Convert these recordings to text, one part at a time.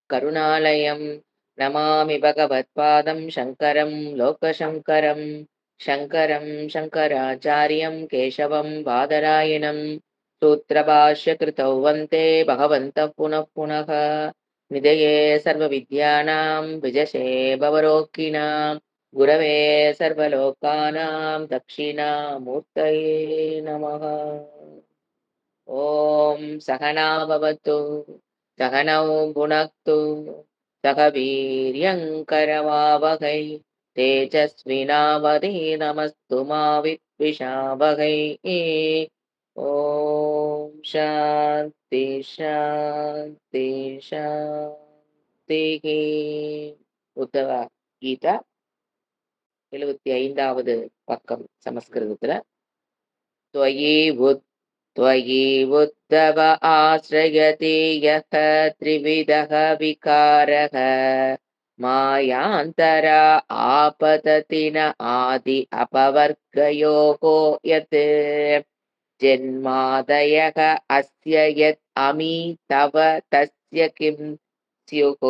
करुणालयं नमामि भगवत्पादं शङ्करं लोकशङ्करं शङ्करं शङ्कराचार्यं केशवं बादरायणं सूत्रभाष्यकृतौ वन्ते भगवन्तः पुनः पुनः निधये सर्वविद्यानां विजशे भवरोगिणां गुरवे सर्वलोकानां दक्षिणामूर्तये नमः। ॐ सहना भवतु सहनौ भुनक्तु सह वीर्यङ्करवावहै तेजस्विनावधीतमस्तु मा विद्विषावहै। ॐ शान्ति शान्ति शान्तिः। உத்தவ கீதா 75வது பக்கம் சமஸ்கிருதத்துல. त्वयि उद्धव आश्रयते यः त्रिविधः विकारः मायान्तर आपतति न आदि अपवर्गयोः यत् जन्मादयः अस्य यत् अमी तव तस्य किं स्युः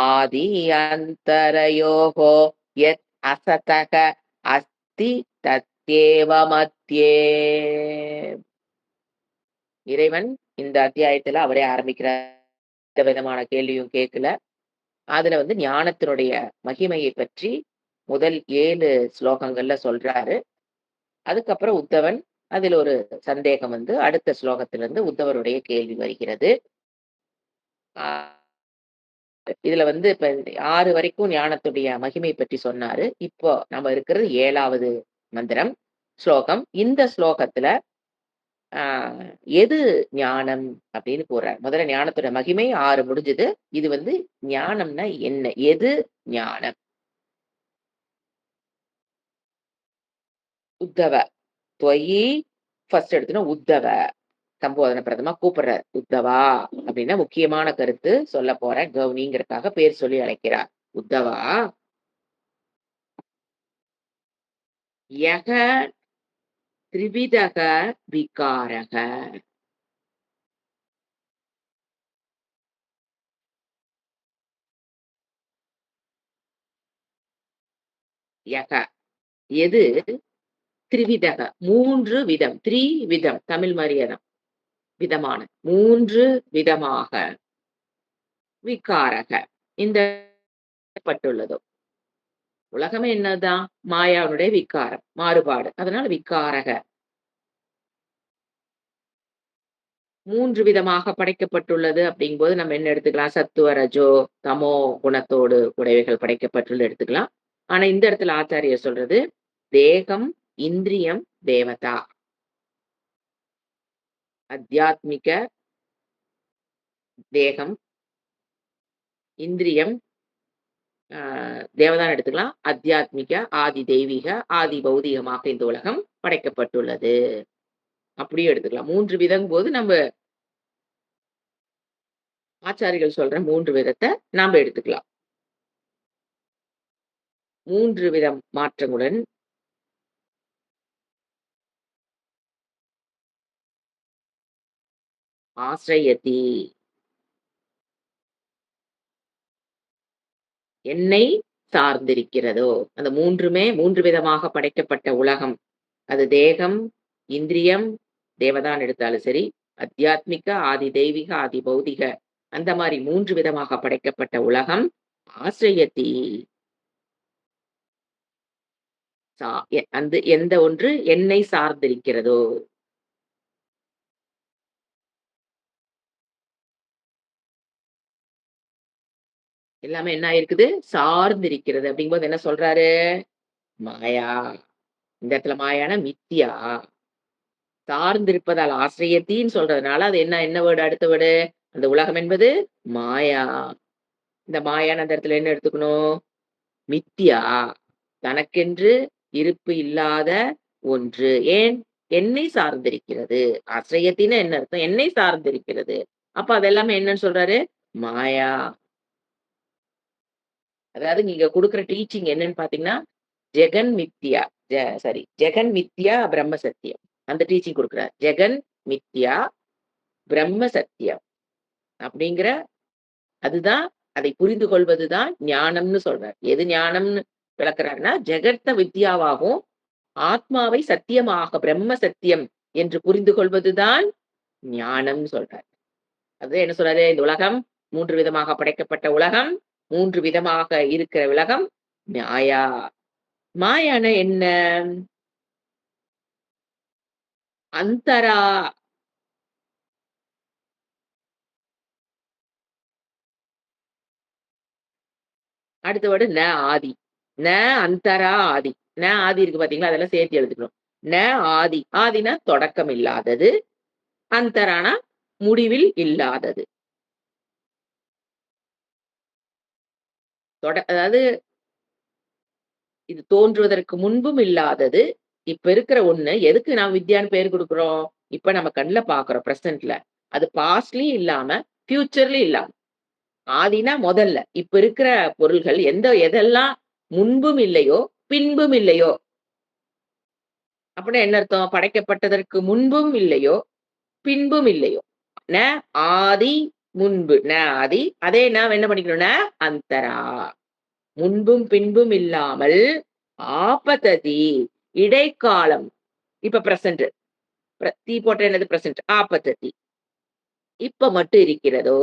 आदि अन्तरयोः यत् असतः अस्ति तत्येव मत्ये. இறைவன் இந்த அத்தியாயத்துல அவரே ஆரம்பிக்கிறார். எந்த விதமான கேள்வியும் கேட்கல. அதுல ஞானத்தினுடைய மகிமையை பற்றி முதல் 7 ஸ்லோகங்கள்ல சொல்றாரு. அதுக்கப்புறம் உத்தவன் அதில் ஒரு சந்தேகம் அடுத்த ஸ்லோகத்திலிருந்து உத்தவருடைய கேள்வி வருகிறது. இதுல இப்ப 6 வரைக்கும் ஞானத்துடைய மகிமை பற்றி சொன்னாரு. இப்போ நம்ம இருக்கிறது 7வது மந்திரம் ஸ்லோகம். இந்த ஸ்லோகத்துல எது ஞானம் அப்படின்னு கூறார். முதல்ல ஞானத்தோட மகிமை 6 முடிஞ்சது. இது ஞானம்னா என்ன, எது ஞானம்? உத்தவ துவயி ஃபர்ஸ்ட் எடுத்துனா உத்தவ சம்போதன பிரதமா கூப்பிடுறார். உத்தவா அப்படின்னா முக்கியமான கருத்து சொல்ல போற கவுனிங்கிறதுக்காக பேர் சொல்லி அழைக்கிறார். உத்தவா யக திரிவிதக விகாரக யக எது திரிவிதக 3 விதம், விதம் தமிழ் மாதிரியேதான் விதமான 3 விதமாக விகாரக இந்த பட்டுள்ளதோ உலகமே என்னதான் மாயாவுடைய விகாரம் மாறுபாடு, அதனால விகாரக 3 விதமாக படைக்கப்பட்டுள்ளது. அப்படிங்கும்போது நம்ம என்ன எடுத்துக்கலாம், சத்துவ ரஜோ தமோ குணத்தோடு உடையவைகள் படைக்கப்பட்டுள்ள எடுத்துக்கலாம். ஆனா இந்த இடத்துல ஆச்சாரியர் சொல்றது தேகம் இந்திரியம் தேவதா, அத்தியாத்மிக தேகம் இந்திரியம் தேவதான் எடுத்துக்கலாம், அத்தியாத்மிக ஆதி தெய்வீக ஆதி பௌதிகமாக இந்த உலகம் படைக்கப்பட்டுள்ளது அப்படியே எடுத்துக்கலாம். 3 விதம் போது நம்ம ஆச்சாரிகள் சொல்ற 3 விதத்தை நாம எடுத்துக்கலாம். 3 விதம் மாற்றங்களுடன் ஆசிரியத்தி என்னை சார்ந்திருக்கிறதோ, அந்த 3 விதமாக படைக்கப்பட்ட உலகம், அது தேகம் இந்திரியம் தேவதான் எடுத்தாலும் சரி, அத்தியாத்மிக ஆதி தெய்வீக ஆதி பௌதிக அந்த மாதிரி 3 விதமாக படைக்கப்பட்ட உலகம் ஆசிரியத்தி அந்த எந்த ஒன்று என்னை சார்ந்திருக்கிறதோ, எல்லாமே என்ன ஆயிருக்குது சார்ந்திருக்கிறது. அப்படிங்கும்போது என்ன சொல்றாரு, மாயா. இந்த இடத்துல மாயான மித்தியா சார்ந்திருப்பதால் ஆசிரியத்தின்னு சொல்றதுனால அது என்ன என்ன வேர்டு அடுத்த வேர்டு, அந்த உலகம் என்பது மாயா. இந்த மாயான அந்த இடத்துல என்ன எடுத்துக்கணும், மித்தியா தனக்கென்று இருப்பு இல்லாத ஒன்று. ஏன் என்னை சார்ந்திருக்கிறது. ஆசிரியத்தின்னு என்ன அர்த்தம், என்னை சார்ந்திருக்கிறது. அப்ப அதெல்லாமே என்னன்னு சொல்றாரு, மாயா. அதாவது நீங்க கொடுக்குற டீச்சிங் என்னன்னு பாத்தீங்கன்னா ஜெகன் மித்யா ஜெகன் மித்யா பிரம்ம சத்தியம் அந்த டீச்சிங் கொடுக்குறார். ஜெகன் மித்யா பிரம்ம சத்தியம் அப்படிங்கிற அதுதான் அதை புரிந்து கொள்வதுதான் ஞானம்னு சொல்றார். எது ஞானம்னு விளக்குறாருன்னா, ஜெகத்த வித்யாவாகவும், ஆத்மாவை சத்தியமாக பிரம்ம சத்தியம் என்று புரிந்து கொள்வதுதான் ஞானம்னு சொல்றார். அது என்ன சொல்றாரு? இந்த உலகம் 3 விதமாக படைக்கப்பட்ட உலகம், 3 விதமாக இருக்கிற உலகம் மாயா. மாயான்னா என்ன? அந்தரா. அடுத்த வேர்டு ந ஆதி. ந அந்தரா ஆதி. ந ஆதி இருக்கு பார்த்தீங்களா? அதெல்லாம் சேர்த்து எழுதிக்கணும். ந ஆதி. ஆதினா தொடக்கம் இல்லாதது. அந்தரானா முடிவில் இல்லாதது. அதாவது இது தோன்றுவதற்கு முன்பும் இல்லாதது. இப்ப இருக்கிற ஒண்ணு எதுக்கு நாம் வித்யான்னு பேர் குடுக்குறோம்? இப்ப நம்ம கண்ல பார்க்குறோம் பிரசன்ட்ல. அது பாஸ்ட்லயும் இல்லாம, ஃபியூச்சர்லயும் இல்லாம. ஆதினா முதல்ல. இப்ப இருக்கிற பொருள்கள் எதெல்லாம் முன்பும் இல்லையோ, பின்பும் இல்லையோ. அப்படின்னா என்ன அர்த்தம்? படைக்கப்பட்டதற்கு முன்பும் இல்லையோ, பின்பும் இல்லையோ. ந ஆதி முன்பு. ந ஆதி. அதே நாம் என்ன பண்ணிக்கணும்? ந அந்தரா. முன்பும் பின்பும் இல்லாமல் ஆபததி இடைக்காலம். இப்ப பிரசன்ட். தீ போட்ட என்னது பிரசன்ட். ஆபததி. இப்ப மட்டும் இருக்கிறதோ.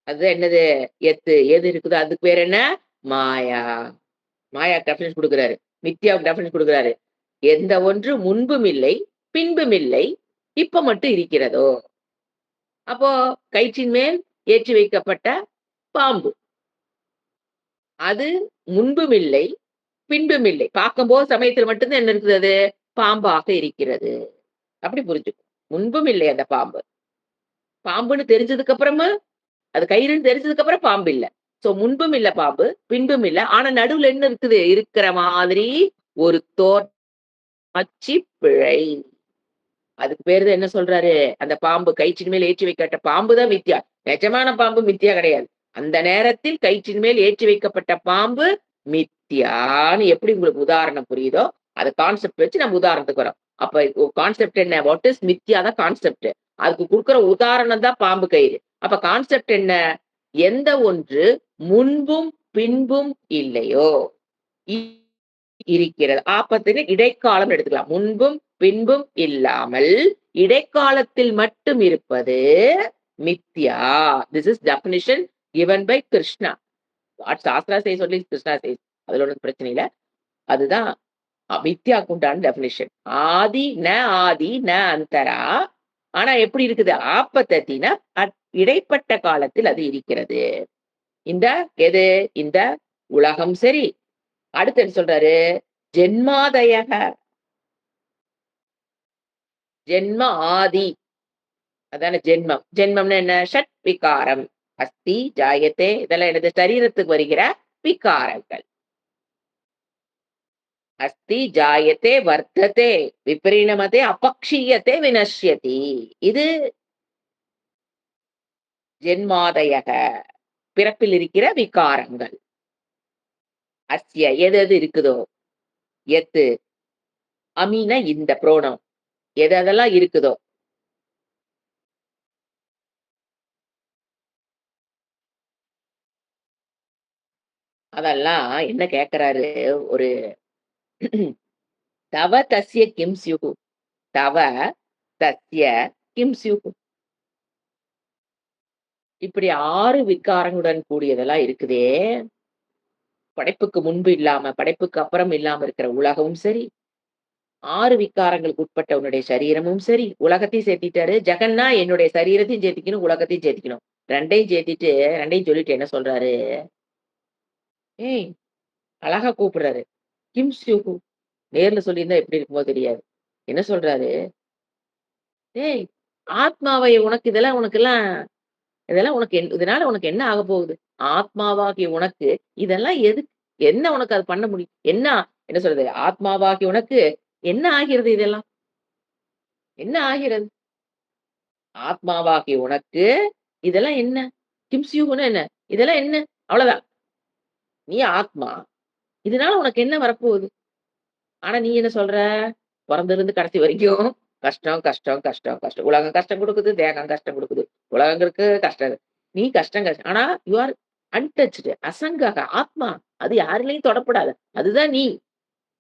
அது என்னது? எது இருக்குதோ அதுக்கு பேர் என்ன? மாயா. மாயா டெஃபினிஷன் குடுக்குறாரு. மித்யாவுக்கு டெஃபினிஷன் குடுக்குறாரு. எந்த ஒன்று முன்பும் இல்லை, பின்பும் இல்லை, இப்ப மட்டும் இருக்கிறதோ. அப்போ கயிற்றின் மேல் ஏற்றி வைக்கப்பட்ட பாம்பு. அது முன்பும் இல்லை, பின்பும் இல்லை. பார்க்கும்போது சமயத்துல மட்டும் தான் என்ன இருக்குது அது? பாம்பாக இருக்கிறது. அப்படி புரிஞ்சுக்கணும். முன்பும் இல்லை அந்த பாம்பு. பாம்புன்னு தெரிஞ்சதுக்கு அப்புறமா அது கயிறுன்னு தெரிஞ்சதுக்கு அப்புறம் பாம்பு இல்ல. சோ முன்பும் இல்ல பாம்பு, பின்பும் இல்ல. ஆனா நடுவுல என்ன இருக்குது? இருக்கிற மாதிரி ஒரு தோற்றாட்சி பிழை. அதுக்கு பேரு தான் என்ன சொல்றாரு? அந்த பாம்பு கயிற்றின் மேல் ஏற்றி வைக்கப்பட்ட பாம்பு தான் மித்யா. நிஜமான பாம்பு மித்யா கிடையாது. அந்த நேரத்தில் கயிற்றின் மேல் ஏற்றி வைக்கப்பட்ட பாம்பு மித்யான்னு எப்படி உங்களுக்கு உதாரணம் புரியுதோ, அது கான்செப்ட் வச்சு நம்ம உதாரணத்துக்கு வரோம். அப்ப கான்செப்ட் என்ன? வாட் இஸ் மித்யா தான் கான்செப்ட். அதுக்கு குடுக்குற உதாரணம் தான் பாம்பு கயிறு. அப்ப கான்செப்ட் என்ன? எந்த ஒன்று முன்பும் பின்பும் இல்லையோ இருக்கிறது. ஆப்பத்தின் இடைக்காலம் எடுத்துக்கலாம். முன்பும் பின்பும் இல்லாமல் இடைக்காலத்தில் மட்டும் இருப்பது மித்யா. This is definition given by Krishna. What shastra says only Krishna says. அதுல ஒண்ணும் பிரச்சனை இல்ல. அதுதான் மித்யாக்கு உண்டான டெஃபினிஷன். ஆதி ந அந்தரா. ஆனா எப்படி இருக்குது? ஆப்பத்தத்தினா இடைப்பட்ட காலத்தில் அது இருக்கிறது. இந்த எது? இந்த உலகம் சரி. அடுத்து என்ன சொல்றாரு? ஜென்மாதயக. ஜென்ம ஆதி. அதான ஜென்மம். ஜென்மம்னா என்ன? ஷட் விகாரம். அஸ்தி, ஜாயத்தே இதெல்லாம் என்னது? சரீரத்துக்கு வருகிற விகாரங்கள். அஸ்தி, ஜாயத்தே, வர்த்ததே, விபரீணமதே, அபக்ஷீயத்தே, வினஷ்யதி. இது ஜென்மாதயக. பிறப்பில் இருக்கிற விகாரங்கள். அஸ்ய எது இருக்குதோ. எத்து அமீன இந்த புரோணம். எதெல்லாம் இருக்குதோ. அதெல்லாம் என்ன கேட்கிறாரு? ஒரு தவ தஸ்ய கிம் ஸ்யுஹு. தவ தஸ்ய கிம் ஸ்யுஹு. இப்படி 6 விகாரங்களுடன் கூடியதெல்லாம் இருக்குதே. படைப்புக்கு முன்பு இல்லாம, படைப்புக்கு அப்புறம் இல்லாம இருக்கிற உலகமும் சரி, 6 விகாரங்களுக்கு உட்பட்ட உன்னுடைய சரீரமும் சரி, உலகத்தையும் சேர்த்திட்டாரு. ஜெகன்னா என்னுடைய சரீரத்தையும் சேர்த்திக்கணும், உலகத்தையும் சேர்த்திக்கணும். 2யும் சேர்த்திட்டு 2யும் சொல்லிட்டு என்ன சொல்றாரு? ஏய் அழகா கூப்பிடுறாரு. கிம் ஸ்யுஹு. நேர்ல சொல்லியிருந்தா எப்படி இருக்குமோ தெரியாது. என்ன சொல்றாரு? "ஏய் ஆத்மாவை உனக்கெல்லாம் இதெல்லாம் உனக்கு இதனால உனக்கு என்ன ஆகப் போகுது? ஆத்மாவாகிய உனக்கு இதெல்லாம் என்ன உனக்கு அது பண்ண முடியும்? என்ன சொல்றது? ஆத்மாவாகிய உனக்கு என்ன ஆகிறது இதெல்லாம்? என்ன ஆகிறது? ஆத்மாவாகிய உனக்கு இதெல்லாம் என்ன? கிம்ஸ்யூன்னா என்ன? இதெல்லாம் என்ன? அவ்வளவுதான். நீ ஆத்மா. இதனால உனக்கு என்ன வரப்போகுது? ஆனா நீ என்ன சொல்ற? பொறந்ததிலிருந்து கடைசி வரைக்கும் கஷ்டம், கஷ்டம், கஷ்டம், கஷ்டம். உலகம் கஷ்டம் குடுக்குது, தேகம் கஷ்டம் குடுக்குது. உலகங்களுக்கு கஷ்டம். நீ கஷ்டம் ஆனா யூ ஆர் அன்டச்டு அசங்கக ஆத்மா. அது யாரிலையும் தொடப்படாது. அதுதான் நீ.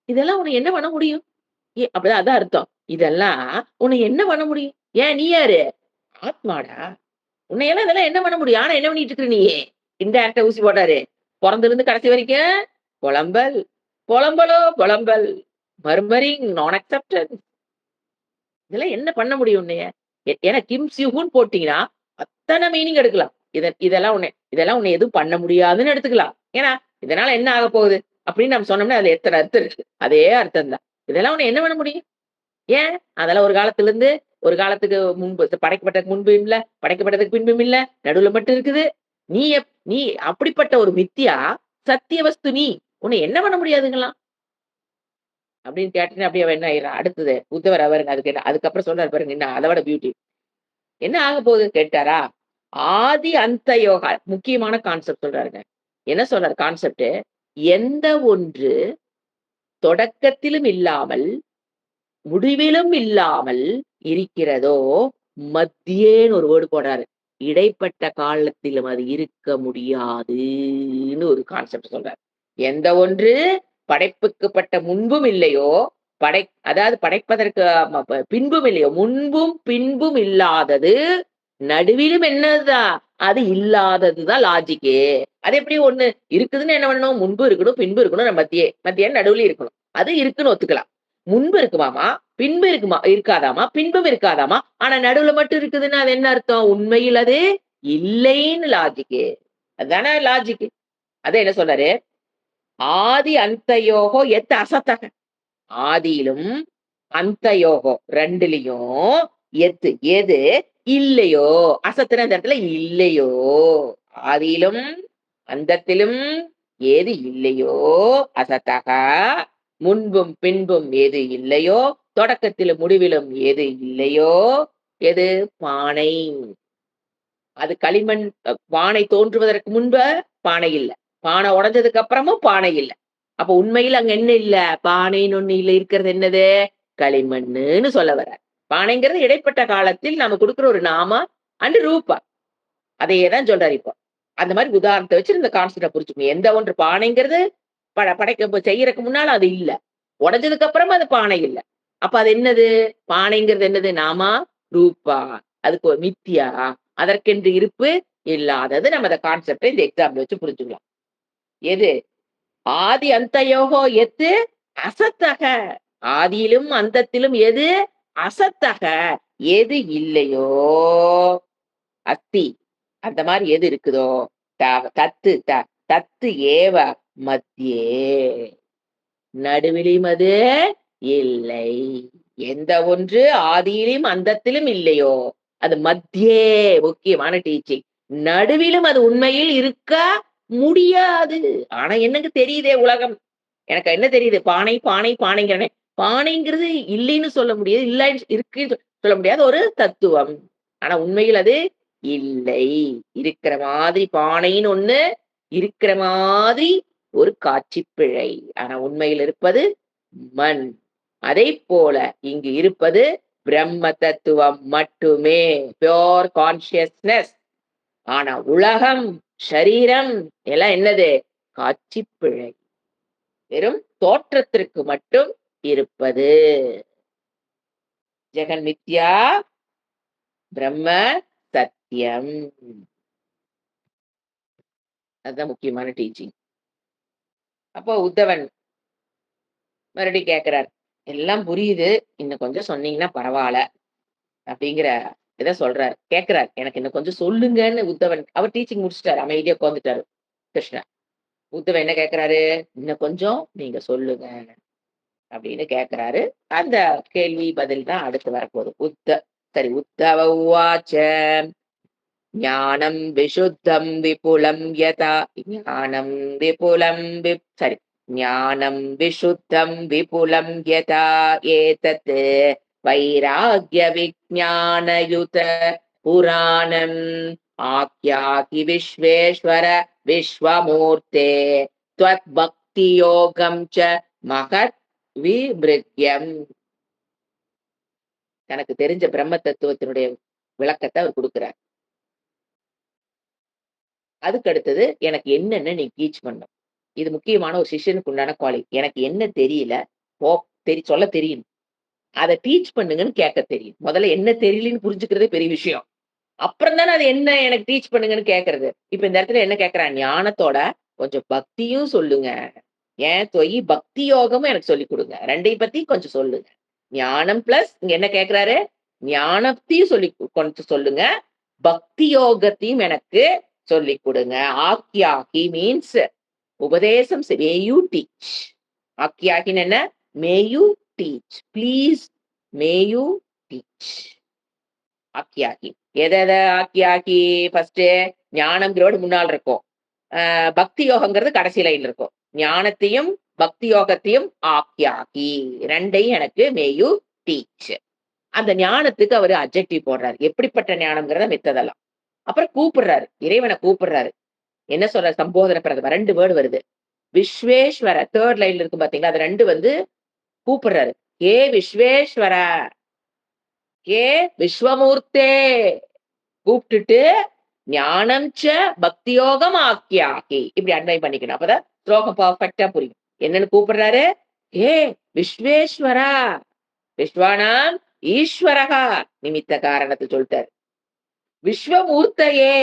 இதெல்லாம் உன்னை என்ன பண்ண முடியும்? அப்படிதான் அதான் அர்த்தம். இதெல்லாம் உன்னை என்ன பண்ண முடியும்? ஏன் நீ யாரு? ஆத்மாடா. உன்னையெல்லாம் இதெல்லாம் என்ன பண்ண முடியும்? ஆனா என்ன பண்ணிட்டு இருக்கிற நீ? இன்டைரக்ட்டா ஊசி போட்டாரு. பொறந்திருந்து கடைசி வரைக்கும் புலம்பல், புலம்பலோ புலம்பல். மர்மரிங், நான் அக்செப்டட். இதெல்லாம் என்ன பண்ண முடியும் உன்னைய? ஏன்னா கிம் சியூஹூன்னு போட்டீங்கன்னா, அத்தன மீனிங் எடுக்கலாம். இதெல்லாம் உன்னை எதுவும் பண்ண முடியாதுன்னு எடுத்துக்கலாம். ஏன்னா, இதனால என்ன ஆகப் போகுது? அப்படின்னு நம்ம சொன்னோம்னா, அதுல எத்தன அர்த்தம் இருக்கு. அதே அர்த்தம் தான். இதெல்லாம் உன்னை என்ன பண்ண முடியும்? ஏன்? அதெல்லாம் ஒரு காலத்துல இருந்து, ஒரு காலத்துக்கு முன்பு படைக்கப்பட்டதுக்கு முன்பும் இல்ல, படைக்கப்பட்டதுக்கு பின்பும் இல்ல, நடுவுல மட்டும் இருக்குது. நீ அப்படிப்பட்ட ஒரு மித்யா, சத்திய வஸ்து நீ. உன்னை என்ன பண்ண முடியாதுங்களாம்? அப்படின்னு கேட்டுட்டு அப்படியே அவன் என்ன ஆயிடுறான்? அடுத்தது உத்தவர் அவருங்க அதுக்கு என்ன அதுக்கப்புறம் சொல்றாரு பாருங்க, என்ன அத விட பியூட்டி. என்ன ஆகப் போகுது கேட்டாரா? ஆதி அந்த யோகா முக்கியமான கான்செப்ட் சொல்றாருங்க. என்ன சொல்றாரு கான்செப்ட்? எந்த ஒன்று தொடக்கத்திலும் இல்லாமல், முடிவிலும் இல்லாமல் இருக்கிறதோ, மத்தியேன்னு ஒரு வேர்ட் போடுறாரு. இடைப்பட்ட காலத்திலும் அது இருக்க முடியாதுன்னு ஒரு கான்செப்ட் சொல்றாரு. எந்த ஒன்று படைப்புக்குப்பட்ட முன்பும் இல்லையோ, அதாவது படைப்பதற்கு பின்பும் இல்லையோ, முன்பும் பின்பும் இல்லாதது, நடுவிலும் என்னதுதான்? அது இல்லாததுதான் லாஜிக்கு. அது எப்படி ஒண்ணு இருக்குதுன்னு என்ன பண்ணணும்? முன்பு இருக்கணும், பின்பு இருக்கணும், மத்திய நடுவுல இருக்கணும். அது இருக்குன்னு ஒத்துக்கலாம். முன்பு இருக்குமாமா, பின்பு இருக்காதாமா, பின்பும் இருக்காதாமா. ஆனா நடுவுல மட்டும் இருக்குதுன்னா அது என்ன அர்த்தம்? உண்மையில் அது இல்லைன்னு லாஜிக்கு. அதுதானே லாஜிக்கு. அதான் என்ன சொல்றாரு? ஆதி அந்தயோகோ எத் அசத்தக. ஆதியிலும் அந்தயோகோ 2லயும் எது இல்லையோ, அசத்துனா இந்த இடத்துல இல்லையோ, ஆதியிலும் அந்தத்திலும் ஏது இல்லையோ, அசத்தக முன்பும் பின்பும் எது இல்லையோ, தொடக்கத்திலும் முடிவிலும் எது இல்லையோ, எது பானை. அது களிமண். பானை தோன்றுவதற்கு முன்பு பானை இல்ல. பானை உடைஞ்சதுக்கு அப்புறமும் பானை இல்ல. அப்ப உண்மையில அங்க என்ன இல்ல? பானைன்னு ஒண்ணு இல்ல. இருக்கிறது என்னது? களிமண்ணுன்னு சொல்ல வர்றார். பானைங்கிறது இடைப்பட்ட காலத்தில் நாம குடுக்குற ஒரு நாம அண்ட் ரூபா. அதையே தான் சொல்றாரு இப்போ. அந்த மாரி உதாரணத்த வச்சு இந்த கான்செப்ட்ட புரிஞ்சுக்கணும். எந்த ஒன்று பானைங்கிறது செய்யறதுக்கு முன்னால அது இல்ல. உடைஞ்சதுக்கு அப்புறமா அது பானை இல்ல. அப்ப அது என்னது? பானைங்கிறது என்னது? நாமா, ரூபா. அதுக்கு ஒரு மித்தியா. அதற்கென்று இருப்பு இல்லாதது. நம்ம அந்த கான்செப்ட இந்த எக்ஸாம்பிள் வச்சு புரிஞ்சுக்கலாம். எது? ஆதி அந்தயோகோ எத்து அசத்தக. ஆதியிலும் அந்தத்திலும் எது? அசத்தக. எது இல்லையோ, அஸ்தி. அந்த மாரி எது இருக்குதோ, தத்து ஏவ மத்தியே. நடுவிலும் அது இல்லை. எந்த ஒன்று ஆதியிலும் அந்தத்திலும் இல்லையோ, அது மத்தியே. முக்கியமான டீச்சிங். நடுவிலும் அது உண்மையில் இருக்க முடியாது. ஆனா எனக்கு தெரியுதே உலகம். எனக்கு என்ன தெரியுது? பானை, பானை, பானைங்கிறனே. பானைங்கிறது இல்லைன்னு சொல்ல முடியாது. இல்ல இருக்குன்னு சொல்ல முடியாத ஒரு தத்துவம். ஆனா உண்மையில் அது இல்லை. இருக்கிற மாதிரி பானைன்னு ஒண்ணு இருக்கிற மாதிரி ஒரு காட்சி பிழை. ஆனா உண்மையில் இருப்பது மண். அதைப் போல இங்கு இருப்பது பிரம்ம தத்துவம் மட்டுமே. Pure consciousness. ஆனா உலகம், ஷரீரம் எல்லாம் என்னது? காட்சி பிழை. வெறும் தோற்றத்திற்கு மட்டும் இருப்பது. ஜெகன் மித்யா, பிரம்ம சத்தியம். அதுதான் முக்கியமான டீச்சிங். அப்போ உத்தவன் மறுபடியும் கேட்கிறார். எல்லாம் புரியுது. இன்னும் கொஞ்சம் சொன்னீங்கன்னா பரவால்ல. அப்படிங்கிற இத சொல்றாரு. கேட்கிறார். எனக்கு இன்னும் கொஞ்சம் சொல்லுங்கன்னு உத்தவன். அவர் டீச்சிங் முடிச்சுட்டாரு. அமைதியா உட்கார்ந்துட்டாரு கிருஷ்ணர். உத்தவன் என்ன கேட்கிறாரு? இன்னும் கொஞ்சம் நீங்க சொல்லுங்க அப்படின்னு கேட்கிறாரு. அந்த கேள்வி பதில் தான் அடுத்து வரப்போகுது. உத்தவ உவாச்ச ஞானம் விசுத்தம் விபுலம் யதா ஞானம் விபுலம் சரி ஞானம் விசுத்தம் விபுலம் யதா ஏதத் வைராக்ய விஜ்ஞானயுத புராணம் ஆக்யாகி விஸ்வேஸ்வர விஸ்வமூர்த்தே த்வத் பக்தி யோகம் ச மகத் விப்ருத்யம். தனக்கு தெரிஞ்ச பிரம்ம தத்துவத்தினுடைய விளக்கத்தை அவர் கொடுக்கிறார். அதுக்கு அடுத்தது எனக்கு என்னன்னு நீ டீச் பண்ணணும். இது முக்கியமான ஒரு சிஷ்யனுக்கு உண்டான குவாலிட்டி. எனக்கு என்ன தெரியல, ஓ சொல்ல தெரியும். அத டீச் பண்ணுங்கன்னு கேட்க தெரியும். முதல்ல என்ன தெரியலன்னு புரிஞ்சுக்கிறதே பெரிய விஷயம். அப்புறம் தானே அது என்ன எனக்கு டீச் பண்ணுங்கன்னு கேட்கறது. இப்ப இந்த இடத்துல என்ன கேட்கிறான்? ஞானத்தோட கொஞ்சம் பக்தியும் சொல்லுங்க. ஏன் தொயி பக்தி யோகமும் எனக்கு சொல்லிக் குடுங்க. 2யும் பத்தி கொஞ்சம் சொல்லுங்க. ஞானம் பிளஸ் இங்க என்ன கேட்கிறாரு? ஞானத்தையும் கொஞ்சம் சொல்லுங்க. பக்தி யோகத்தையும் எனக்கு சொல்லிக் குடுங்க. ஆக்யாகி மீன்ஸ் உபதேசம் மே யூ டீச். ஆக்யாகின்னு என்ன? May you teach. Please may you teach. ஆக்கியாகி. எத ஆக்கியாகி ஃபர்ஸ்ட்டு ஞானம்ங்கிறோடு முன்னால இருக்கும். பக்தி யோகங்கிறது கடைசி லைன்ல இருக்கும். ஞானத்தையும், பக்தி யோகத்தையும் ஆக்கியாகி 2யும் எனக்கு மே யூ டீச். அந்த ஞானத்துக்கு அவரு அட்ஜெக்டிவ் போடுறாரு. எப்படிப்பட்ட ஞானம்ங்கிறத மித்ததெல்லாம். அப்புறம் கூப்பிடுறாரு. இறைவன கூப்பிடுறாரு. என்ன சொல்றாரு? சம்போதன பிரதம 2 வேர்ட் வருது. விஸ்வேஸ்வர 3 லைன்ல இருக்கு பார்த்தீங்களா? அது 2 வந்து கூப்பிடுறாரு. ஏ விஸ்வேஸ்வர, ஏ விஸ்வமூர்த்தே கூப்பிட்டுட்டு ஞானம் ச பக்தியோகம் ஆக்கியாகி இப்படி அன்வயம் பண்ணிக்கணும். அப்பதான் ஸ்லோகம் பர்ஃபெக்ட்டா புரியும். என்னன்னு கூப்பிடுறாரு? ஏ விஸ்வேஸ்வரா, விஸ்வானாம் ஈஸ்வரகா நிமித்த காரணத்தை சொல்லிட்டாரு. விஸ்வமூர்த்தையே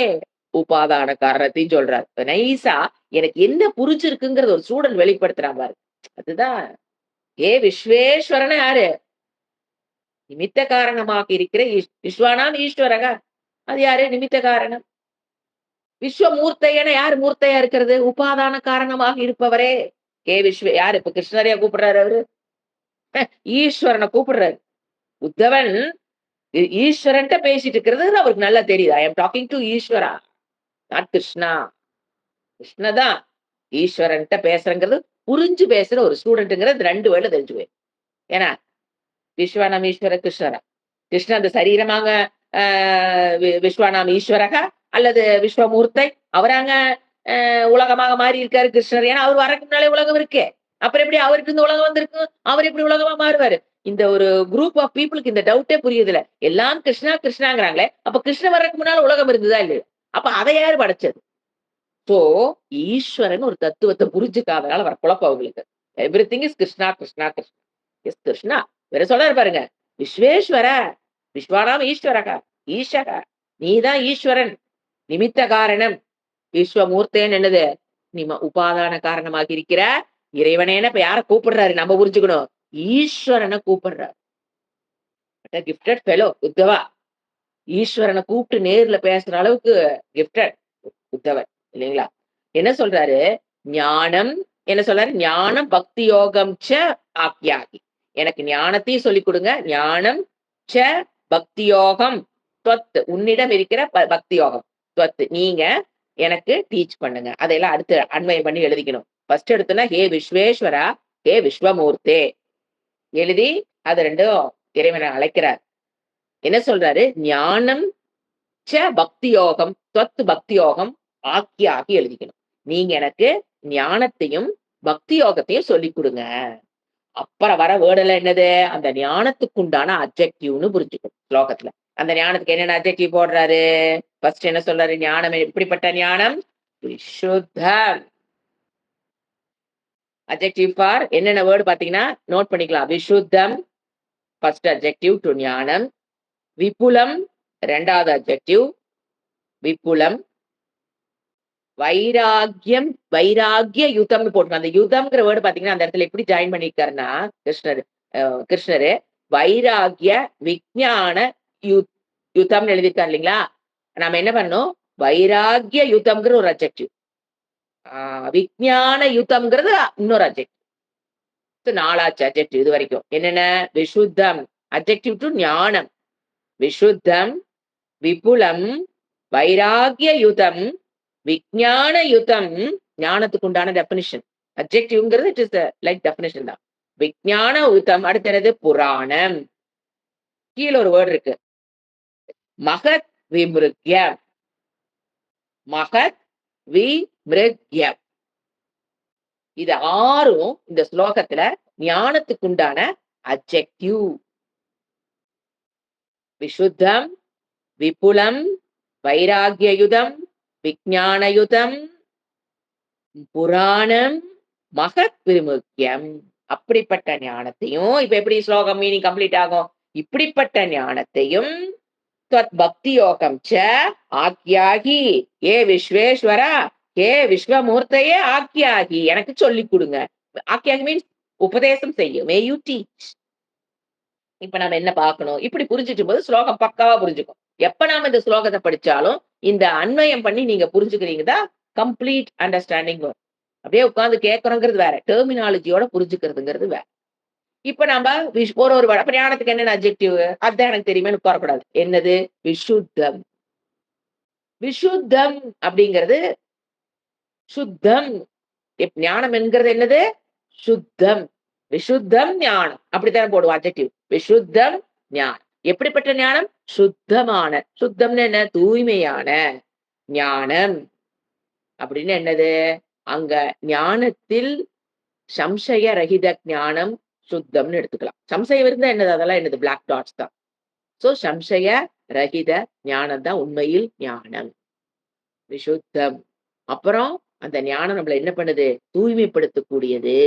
உபாதான காரணத்தையும் சொல்றாரு. நைஸா எனக்கு என்ன புரிஞ்சிருக்குங்கிறது ஒரு ஸ்டூடெண்ட் வெளிப்படுத்துறான் பாரு. அதுதான் ஏ விஸ்வேஸ்வரன் யாரு? நிமித்த காரணமாக இருக்கிற விஸ்வானாம் ஈஸ்வரகா. அது யாரு? நிமித்த காரணம். விஸ்வமூர்த்தையன யார் மூர்த்தையா இருக்கிறது? உபாதான காரணமாக இருப்பவரே. யாரு இப்ப கிருஷ்ணரையா கூப்பிடுறாரு அவரு? ஈஸ்வரனை கூப்பிடுறாரு. உத்தவன் ஈஸ்வரன்ட்ட பேசிட்டு இருக்கிறது அவருக்கு நல்லா தெரியுது. ஐ அம் டாக்கிங் டு ஈஸ்வரா, நாட் கிருஷ்ணா. கிருஷ்ண தான் ஈஸ்வரன்ட்ட பேசுறங்கிறது புரிஞ்சு பேசுற ஒரு ஸ்டூடெண்ட்ங்கிறது 2 வேர்ட்ல தெரிஞ்சு போயிரும். ஏன்னா, விஸ்வநாம் ஈஸ்வர கிருஷ்ணரா. கிருஷ்ணன் அந்த சரீரமாக விஸ்வநாம் ஈஸ்வரகா அல்லது விஸ்வமூர்த்தை அவராங்க உலகமாக மாறி இருக்காரு கிருஷ்ணர். ஏன்னா அவர் வரக்கு முன்னாலே உலகம் இருக்கே. அப்புறம் எப்படி அவருக்கு இந்த உலகம் வந்திருக்கு? அவர் எப்படி உலகமா மாறுவாரு? இந்த ஒரு குரூப் ஆஃப் பீப்புளுக்கு இந்த டவுட்டே புரியுதுல்ல. எல்லாம் கிருஷ்ணா கிருஷ்ணாங்கிறாங்களே. அப்ப கிருஷ்ண வர்றதுக்கு முன்னால உலகம் இருந்ததா இல்லையா? அப்ப அத யாரு படைச்சது? சோ ஈஸ்வரன் ஒரு தத்துவத்த புரிஞ்சுக்காதனால வர குழப்பம் அவங்களுக்கு. Everything is Krishna, Krishna, Krishna. Yes Krishna. வேற சொல்றாரு பாருங்க. விஸ்வேஸ்வர, விஸ்வானாம் ஈஸ்வரக, ஈஷக. நீதான் ஈஸ்வரன். நிமித்த காரணம். விஸ்வமூர்த்தேன்னு என்னது? உபாதான காரணமாக இருக்கிற இறைவனேன்னு இப்ப யார கூப்பிடுறாரு? நம்ம புரிஞ்சுக்கணும். ஈஸ்வரன கூப்பிடுறாரு. Gifted fellow Uddawa. ஈஸ்வரன கூப்பிட்டு நேர்ல பேசுற அளவுக்கு கிஃப்டட் உத்தவன். இல்லைங்களா? என்ன சொல்றாரு? ஞானம் என்ன சொல்றாரு? ஞானம் பக்தி யோகம் ச ஆக்யாகி. எனக்கு ஞானத்தையும் சொல்லிக் கொடுங்க. ஞானம் ச பக்தி யோகம் தொத் உன்னிடம் இருக்கிற பக்தி யோகம். தொத் நீங்க எனக்கு டீச் பண்ணுங்க. அதையெல்லாம் அடுத்து அன்வயம் பண்ணி எழுதிக்கணும். ஃபர்ஸ்ட் எடுத்தோம்னா ஹே விஸ்வேஸ்வரா, ஹே விஸ்வமூர்த்தே எழுதி அது 2ம் இறைவனை அழைக்கிறார். என்ன சொல்றாரு? ஞானம் ச பக்தி யோகம் தொத் பக்தி யோகம் ஆக்கியாகி எழுதிக்கணும். நீங்க எனக்கு ஞானத்தையும் பக்தி யோகத்தையும் சொல்லிக் கொடுங்க. அப்புறம் வர வேர்டுல என்னது? அந்த ஞானத்துக்கு உண்டான அட்ஜெக்டிவ்னு புரிஞ்சுக்கணும் ஸ்லோகத்துல. அந்த ஞானத்துக்கு என்னென்ன அட்ஜெக்டிவ் போடுறாரு? ஃபர்ஸ்ட் என்ன சொல்றாரு? ஞானம் எப்படிப்பட்ட ஞானம்? விசுத்தம். அட்ஜெக்டிவ் ஃபார் என்னென்ன வேர்டு பாத்தீங்கன்னா நோட் பண்ணிக்கலாம். விசுத்தம் ஃபர்ஸ்ட் அட்ஜெக்டிவ் டு ஞானம். விபுலம் 2வது அட்ஜெக்டிவ் விபுலம். வைராக்கியம் வைராக்கிய யுதம்னு போட்டுருக்கோம். அந்த யுதம்ங்கிற வேர்டு பாத்தீங்கன்னா அந்த இடத்துல எப்படி ஜாயின் பண்ணிருக்காருன்னா கிருஷ்ணரு வைராக்கிய விஞ்ஞான யுத்தம்னு எழுதியிருக்காரு இல்லைங்களா? நாம என்ன பண்ணோம்? வைராக்கிய யுத்தம்ங்கிற ஒரு அட்ஜெக்டிவ். விஞ்ஞான யுத்தம்ங்கிறது இன்னொரு அட்ஜெக்டிவ். 4ஆச்சு அட்ஜெக்டிவ் இது வரைக்கும். என்னென்ன? விசுத்தம் அட்ஜெக்டிவ் டு ஞானம். விசுத்தம், விபுலம், வைராக்கிய யுதம், விஞ்ஞான யுதம். ஞானத்துக்கு உண்டான டெபினிஷன். அட்ஜெக்டிவ்ங்கிறது இட் இஸ் லைக் டெபினிஷன் தான். விஞ்ஞான யுதம். அடுத்தது புராணம். கீழ ஒரு வேர்டு இருக்கு. மகத் விமிருக்யம். மகத் விமிருக்யம். இது 6ம் இந்த ஸ்லோகத்துல ஞானத்துக்கு உண்டான அட்ஜெக்டிவ். விசுத்தம், விபுலம், வைராக்கியயுதம், விஞ்ஞானயுதம் புராணம் மகத் விமுக்கியம். அப்படிப்பட்ட ஞானத்தையும் இப்ப எப்படி ஸ்லோகம் மீனிங் கம்ப்ளீட் ஆகும்? இப்படிப்பட்ட ஞானத்தையும் பக்தி யோகம் ச ஆக்யாகி ஏ விஸ்வேஸ்வரா ஏ விஸ்வமூர்த்தையே ஆக்யாகி எனக்கு சொல்லிக் கொடுங்க. ஆக்யாகி மீன்ஸ் உபதேசம் செய்யும். மே யூ டீச். இப்ப நாம என்ன பார்க்கணும்? இப்படி புரிஞ்சுட்டு போது ஸ்லோகம் பக்காவா புரிஞ்சுக்கும். எப்ப நாம இந்த ஸ்லோகத்தை படிச்சாலும் இந்த அன்வயம் பண்ணி நீங்க புரிஞ்சுக்கிறீங்கதா கம்ப்ளீட் அண்டர்ஸ்டாண்டிங் வரும். அப்படியே உட்கார்ந்து கேட்கறோங்கிறது வேற, டெர்மினாலஜியோட புரிஞ்சுக்கிறதுங்கிறது வேற. இப்ப நம்ம ஒரு அப்ப ஞானத்துக்கு என்னென்ன அட்ஜெக்டிவ்? அதான் எனக்கு தெரியுமேன்னு உட்காரக்கூடாது. என்னது? விசுத்தம். விசுத்தம் அப்படிங்கிறது சுத்தம். ஞானம் என்கிறது என்னது? சுத்தம். விசுத்தம் ஞானம். அப்படித்தானே போடுவோம் அட்ஜெக்டிவ். விசுத்தம் ஞானம். எப்படிப்பட்ட ஞானம்? சுத்தமான. சுத்தம்னு என்ன? தூய்மையான ஞானம் அப்படின்னு என்னது? அங்க ஞானத்தில் சம்சய ரகித ஞானம் சுத்தம்னு எடுத்துக்கலாம். சம்சயம் இருந்தா என்னது? அதெல்லாம் என்னது? பிளாக் டாட்ஸ் தான். சோ சம்சய ரகித ஞானம் தான் உண்மையில் ஞானம். விசுத்தம். அப்புறம் அந்த ஞானம் நம்மள என்ன பண்ணுது? தூய்மைப்படுத்தக்கூடியது.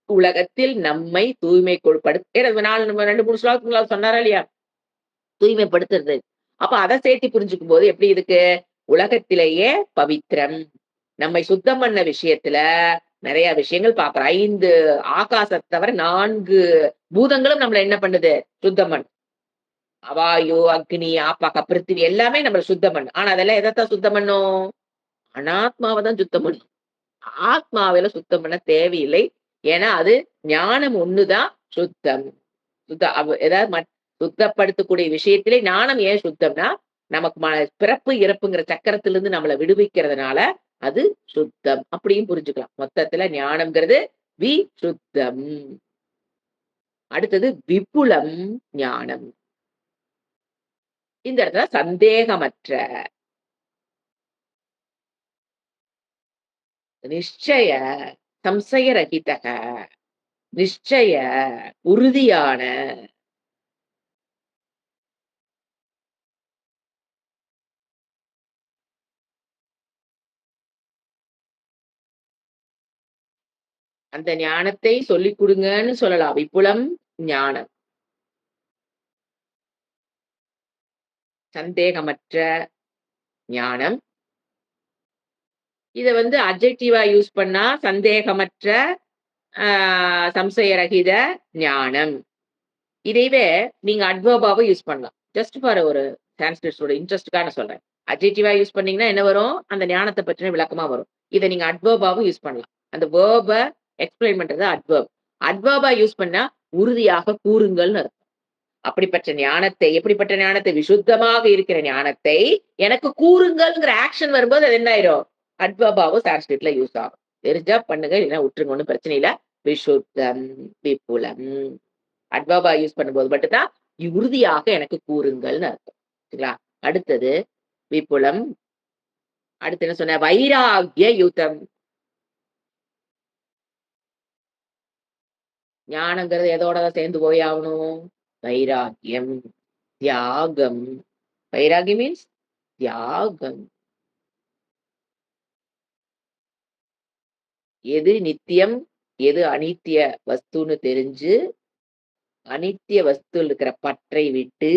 உலகத்தில் நம்மை தூய்மைப்படுத்த 2, 3 ஸ்லோகத்துக்கு சொன்னாரா இல்லையா? தூய்மைப்படுத்துறது. அப்ப அதை சேர்த்து புரிஞ்சுக்கும் போது எப்படி இருக்கு? உலகத்திலேயே பவித்திரம். நம்மை சுத்தம் பண்ண விஷயத்துல நிறைய விஷயங்கள் பார்க்கிறோம். 5 ஆகாசத்தை தவிர 4 பூதங்களும் நம்மள என்ன பண்ணுது? சுத்தம் பண்ணு. வாயு, அக்னி, ஆப்பாக்கா, பிருத்திவி எல்லாமே நம்மள சுத்தம் பண்ணு. ஆனா அதெல்லாம் எதைத்தான் சுத்தம் பண்ணும்? அனாத்மாவை தான் சுத்தம் பண்ணும். ஆத்மாவில சுத்தம் பண்ண தேவையில்லை. ஏன்னா அது ஞானம் ஒண்ணுதான் சுத்தம். ஏதாவது சுத்தப்படுத்தக்கூடிய விஷயத்திலே ஞானம் ஏன் சுத்தம்னா, நமக்கு பிறப்பு இறப்புங்கிற சக்கரத்திலிருந்து நம்மளை விடுவிக்கிறதுனால அது சுத்தம். அப்படியும் புரிஞ்சுக்கலாம். மொத்தத்துல ஞானம்ங்கிறது சுத்தம். அடுத்தது விபுலம் ஞானம். இந்த இடத்துல சந்தேகமற்ற, நிச்சய, சம்சயரகிதக, நிச்சய உறுதியான, அந்த ஞானத்தை சொல்லிக் கொடுங்கன்னு சொல்லலாம். விபுலம் ஞானம். சந்தேகமற்ற ஞானம். இத அட்ஜெக்டிவா யூஸ் பண்ணா சந்தேகமற்ற சம்சயரகித ஞானம். இதைவே நீங்க அட்வர்பாவை யூஸ் பண்ணலாம். ஜஸ்ட் ஃபார் ஒரு சான்ஸ்கிரிட்டோட இன்ட்ரெஸ்ட்காக நான் சொல்றேன். அட்ஜெக்டிவா யூஸ் பண்ணீங்கன்னா என்ன வரும்? அந்த ஞானத்தை பற்றின விளக்கமா வரும். இதை நீங்க அட்வர்பாவும் யூஸ் பண்ணலாம். அந்த வேர்ப எக்ஸ்பிளைன் பண்றது அட்வர்ப். அட்வர்பா யூஸ் பண்ணா உறுதியாக கூறுங்கள்னு அர்த்தம். அப்படிப்பட்ட ஞானத்தை, எப்படிப்பட்ட ஞானத்தை? விசுத்தமாக இருக்கிற ஞானத்தை எனக்கு கூறுங்கள்ங்கிற ஆக்ஷன் வரும்போது அது என்ன ஆயிரும்? அட்வர்பாவும் சான்ஸ்கிரிட்ல யூஸ் ஆகும். தெரிஞ்சா பண்ணுங்க, இல்லைன்னா விட்டுருங்க, ஒண்ணும் பிரச்சனை இல்ல. விசுத்தம், விபுலம். அட்வர்பா யூஸ் பண்ணும்போது மட்டும்தான் உறுதியாக எனக்கு கூறுங்கள்னு அர்த்தம். சரிங்களா? அடுத்தது விபுலம். அடுத்து என்ன சொன்ன? வைராகிய யுதம். ஞானங்கிறது எதோட சேர்ந்து போய் ஆகணும்? வைராகியம், தியாகம். வைராகியம் மீன்ஸ் தியாகம். எது நித்தியம், எது அனித்திய வஸ்துன்னு தெரிஞ்சு, அனித்திய வஸ்துவில் இருக்கிற பற்றை விட்டு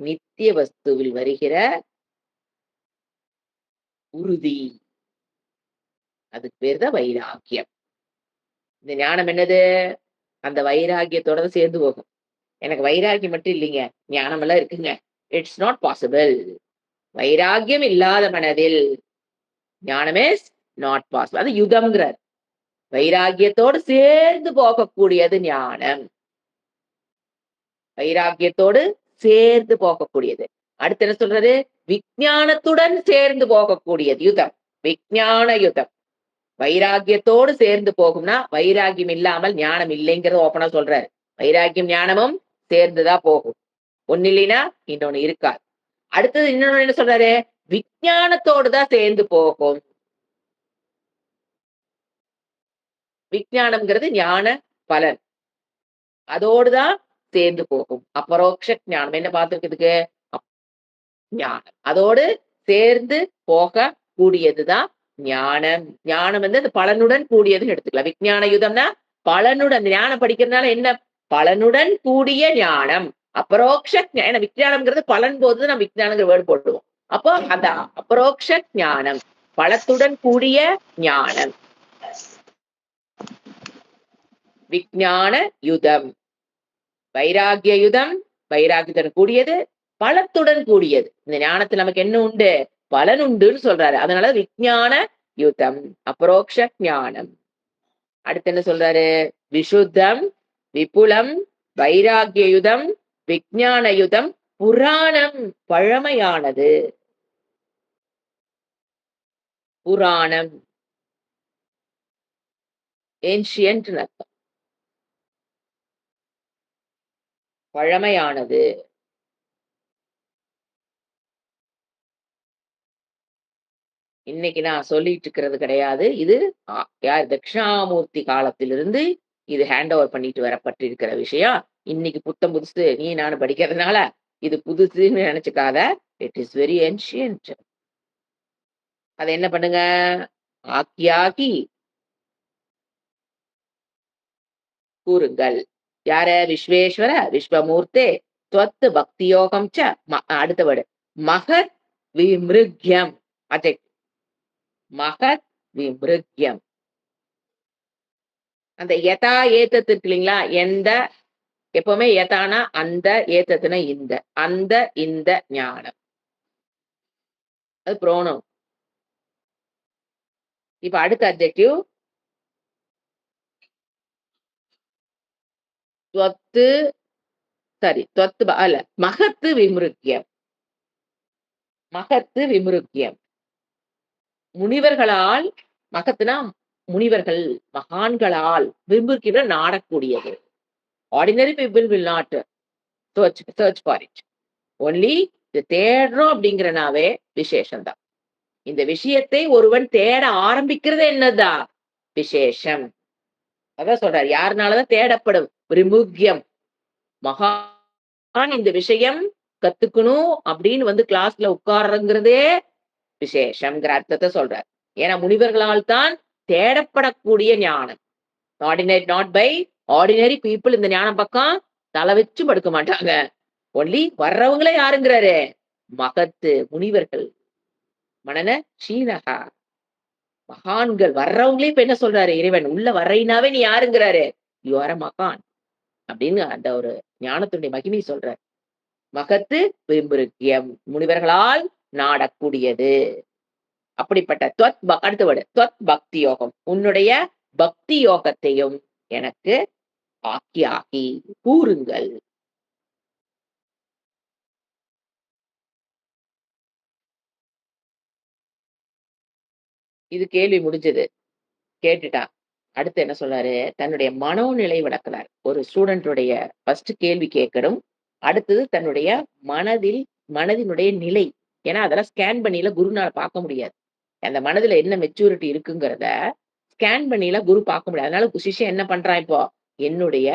நித்திய வஸ்துவில் வருகிற உறுதி. அதுக்கு பேர் தான் வைராக்கியம். இந்த ஞானம் என்னது? அந்த வைராகியத்தோட தான் சேர்ந்து போகும். எனக்கு வைராகியம் மட்டும் இல்லைங்க, ஞானம் எல்லாம் இருக்குங்க. It's not possible. வைராகியம் இல்லாத மனதில் ஞானம் இஸ் நாட் பாசிபிள். அது யுகம்ங்கிறார். வைராகியத்தோடு சேர்ந்து போகக்கூடியது ஞானம். வைராகியத்தோடு சேர்ந்து போகக்கூடியது. அடுத்து என்ன சொல்றது? விஞ்ஞானத்துடன் சேர்ந்து போகக்கூடியது யுதம். விஞ்ஞான யுதம். வைராகியத்தோடு சேர்ந்து போகும்னா வைராகியம் இல்லாமல் ஞானம் இல்லைங்கிறத ஓப்பனா சொல்றாரு. வைராகியம் ஞானமும் சேர்ந்துதான் போகும். ஒன்னு இல்லைன்னா இன்னொன்னு இருக்காது. அடுத்தது இன்னொன்னு என்ன சொல்றாரு? விஞ்ஞானத்தோடு தான் சேர்ந்து போகும். விஞ்ஞானம்ங்கிறது ஞான பலன். அதோடுதான் சேர்ந்து போகும். அபரோக்ஷ ஞானம் என்ன பார்த்துருக்கிறதுக்கு? ஞானம் அதோடு சேர்ந்து போக கூடியதுதான் ஞானம். ஞானம் வந்து அந்த பலனுடன் கூடியதுன்னு எடுத்துக்கலாம். விஞ்ஞான யுதம்னா பலனுடன் ஞானம் படிக்கிறதுனால என்ன பலனுடன் கூடிய ஞானம். அபரோக்ஷ ஏன்னா விஞ்ஞானம்ங்கிறது பலன் போது நம்ம விஞ்ஞானங்கிற வேர்டு போடுவோம். அப்போ அந்த அபரோக்ஷ ஞானம் பலத்துடன் கூடிய ஞானம். விஞ்ஞான யுதம் வைராகிய யுதம் வைராகியத்துடன் கூடியது பலத்துடன் கூடியது. இந்த ஞானத்துல நமக்கு என்ன உண்டு பலன் உண்டுன்னு சொல்றாரு. அதனால விஞ்ஞான யுதம் அபரோக்ஷ ஞானம். அடுத்து என்ன சொல்றாரு விசுத்தம் விபுலம் வைராகிய யுதம் விஞ்ஞான யுதம் புராணம் பழமையானது. புராணம் ஏன்ஷியன்ட் அர்த்தம். பழமையானது. இன்னைக்கு நான் சொல்லிட்டு இருக்கிறது கிடையாது. இது யார் தட்சிணாமூர்த்தி காலத்திலிருந்து இது ஹேண்ட் ஓவர் பண்ணிட்டு வரப்பட்டிருக்கிற விஷயம். இன்னைக்கு புத்தம் புதுசு நீ நானும் படிக்கிறதுனால இது புதுசுன்னு நினைச்சுக்காத. It is very ancient. அதை என்ன பண்ணுங்க ஆக்கியாகி கூறுங்கள். யார விஸ்வேஸ்வர விஸ்வமூர்த்தே துவத்து பக்தி யோகம் ச அடுத்த வேர்டு மகத் விமிருக்யம் அஜெக்ட் மகத் விமிருக்யம். அந்த யதா ஏத்தத்து இருக்கு இல்லைங்களா எந்த எப்பவுமே யதானா அந்த ஏத்தத்துனா இந்த அந்த இந்த ஞானம் அது புரோணம். இப்ப அடுத்த அட்ஜெக்டிவ் துவத்து சரி துவத்து அல்ல மகத்து விமிருக்யம். மகத்து விமிருக்யம் முனிவர்களால் மகத்துனா முனிவர்கள் மகான்களால் விமிருக்கிற நாடக்கூடியது. Ordinary people will not search for it. Only இது தேடுறோம் அப்படிங்கிறனாவே விசேஷம் தான். இந்த விஷயத்தை ஒருவன் தேட ஆரம்பிக்கிறது என்னதான் விசேஷம். அதான் சொல்றாரு யாருனாலதான் தேடப்படும் விமுக்கியம். மகான் இந்த விஷயம் கத்துக்கணும் அப்படின்னு வந்து கிளாஸ்ல உட்கார்றங்கிறதே விசேஷம்ங்கிற அர்த்தத்தை சொல்றார். ஏன்னா முனிவர்களால் தான் தேடப்படக்கூடிய ஞானம். நாட் பை ஆர்டினரி பீப்புள் இந்த ஞானம் பக்கம் தலை வச்சு படுக்க மாட்டாங்க. ஒன்லி வர்றவங்களே யாருங்கிறாரு மகத்து முனிவர்கள் மனன சீனகா மகான்கள் வர்றவங்களே இப்ப என்ன சொல்றாரு இறைவன் உள்ள வர்றைனாவே நீ யாருங்கிறாரு யூ ஆர் மகான் அப்படின்னு அந்த ஒரு ஞானத்துடைய மகிமை சொல்றார். மகத்து விரும்புகியம் முனிவர்களால் நாடக்கூடியது. அப்படிப்பட்ட அடுத்த வேர்டு துவத் பக்தி யோகம் உன்னுடைய பக்தி யோகத்தையும் எனக்கு ஆக்கி கூறுங்கள். இது கேள்வி முடிஞ்சது கேட்டுட்டான். அடுத்து என்ன சொல்றாரு தன்னுடைய மனோநிலை விளக்குறார். ஒரு ஸ்டூடெண்டுடைய ஃபர்ஸ்ட் கேள்வி கேட்கணும். அடுத்தது தன்னுடைய மனதினுடைய நிலை. ஏன்னா அதெல்லாம் ஸ்கேன் பண்ணில குருனால பார்க்க முடியாது. அந்த மனதுல என்ன மெச்சூரிட்டி இருக்குங்கிறத ஸ்கேன் பண்ணில குரு பார்க்க முடியாது. அதனால சிஷ்யன் என்ன பண்றான் இப்போ என்னுடைய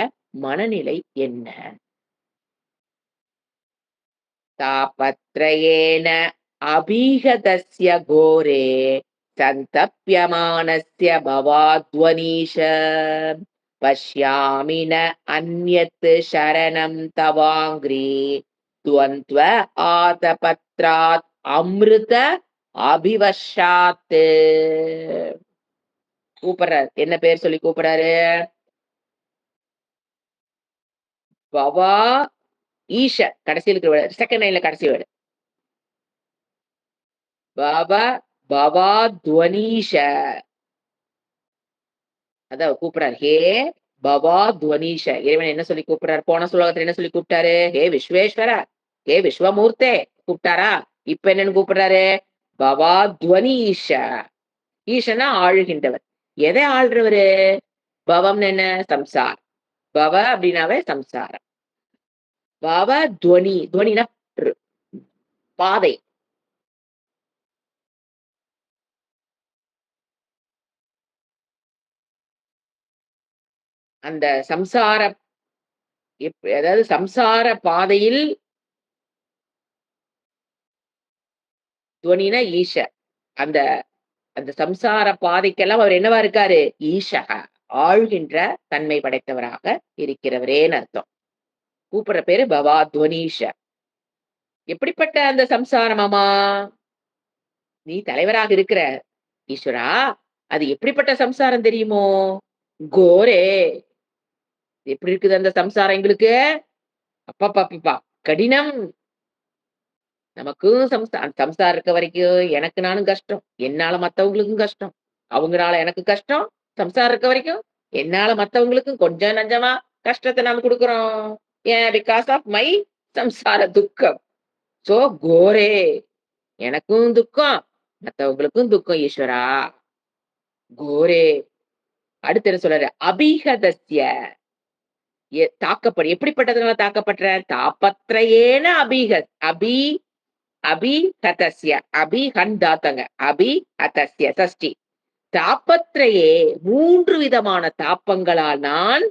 மனநிலை என்ன தாபத்ரயேன அபீகதஸ்ய கோரே சந்தப்யமானஸ்ய பவாத்வனீஷ பஷ்யாமி ந அன்யத் சரணம் தவாங்கிரி துவந்த்வ ஆதபத்ராத் அம்ருத அபிவஷாத். கூப்பிடுறாரு என்ன பேர் சொல்லி கூப்பிடுறாரு பவா ஈஷ கடைசியில் இருக்கிற செகண்ட் லைன்ல கடைசி வேர்டு பாபா பவா துவனீஷ அதான் கூப்பிடுறாரு ஹே பவா துவனீஷ. இறைவன் என்ன சொல்லி கூப்பிடுறாரு போன சுலோகத்துல என்ன சொல்லி கூப்பிட்டாரு ஹே விஸ்வேஸ்வர ஹே விஸ்வமூர்த்தே கூப்பிட்டாரா. இப்ப என்னன்னு கூப்பிடுறாரு பவா துவனீஷ. ஈஷனா ஆளுகின்றவர். எதை ஆள்றவரு பவம்னு என்ன சம்சார். பவ அப்படின்னாவே சம்சாரம். பவ துவனி துவனினா பாதை. அந்த சம்சார அதாவது சம்சார பாதையில் துவனினா ஈஷ அந்த அந்த சம்சார பாதைக்கெல்லாம் அவர் என்னவா இருக்காரு? ஈஷக. ஆள்கின்ற தன்மை படைத்தவராக இருக்கிறவரேன்னு அர்த்தம். கூப்பிடுற பேரு பவாத்வனீஷ. எப்படிப்பட்ட அந்த சம்சாரமாமா? நீ தலைவராக இருக்கிற ஈஸ்வரா, அது எப்படிப்பட்ட சம்சாரம் தெரியுமோ? கோரே. எப்படி இருக்குது அந்த சம்சாரம் எங்களுக்கு? அப்பப்பப்பா! கடினம். நமக்கும் சம்சாரம் இருக்க வரைக்கும் எனக்கு நானும் கஷ்டம். என்னால மத்தவங்களுக்கும் கஷ்டம். அவங்கனால எனக்கு கஷ்டம். சம்சாரம் இருக்க வரைக்கும் என்னால மத்தவங்களுக்கும் கொஞ்சம் நஞ்சமா கஷ்டத்த நாம குடுக்குறோம். ஏன்? பிகாஸ் ஆஃப் மை சம்சார துக்கம். சோ கோரே. எனக்கும் துக்கம், மத்தவங்களுக்கும் துக்கம் ஈஸ்வரா. கோரே. அடுத்து என்ன சொல்றாரு? அபிஹதஸ்ய. எப்படிப்பட்டதுனால தாக்கப்படுற? தாபத்ரயேன அபிஹதஸ்ய. அபிஹன் தாத்தங்க. அபிஹதஸ்ய சஷ்டி. தாபத்ரயே 3 விதமான தாப்பங்களால் நான்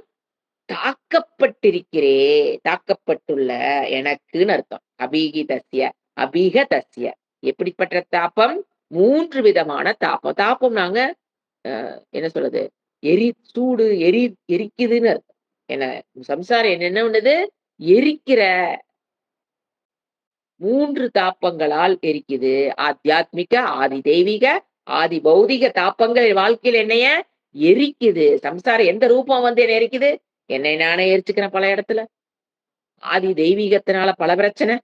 தாக்கப்பட்டுள்ள எனக்குன்னு அர்த்தம். அபிஹதஸ்ய. எப்படிப்பட்ட தாப்பம்? 3 விதமான தாப்பம். தாப்பம் நாங்க என்ன சொல்றது? சூடு எரிக்குதுன்னு அர்த்தம். என்ன சம்சாரம் என்ன பண்ணுது? எரிக்கிற 3 தாப்பங்களால் எரிக்குது. ஆத்தியாத்மிக, ஆதி தெய்வீக, ஆதி பௌதிக தாப்பங்கள் என் வாழ்க்கையில என்னைய எரிக்குது. சம்சாரம் எந்த ரூபம் வந்து என்ன எரிக்குது? என்னை நானே எரிச்சுக்கிறேன் பல இடத்துல. ஆதி தெய்வீகத்தினால பல பிரச்சனை.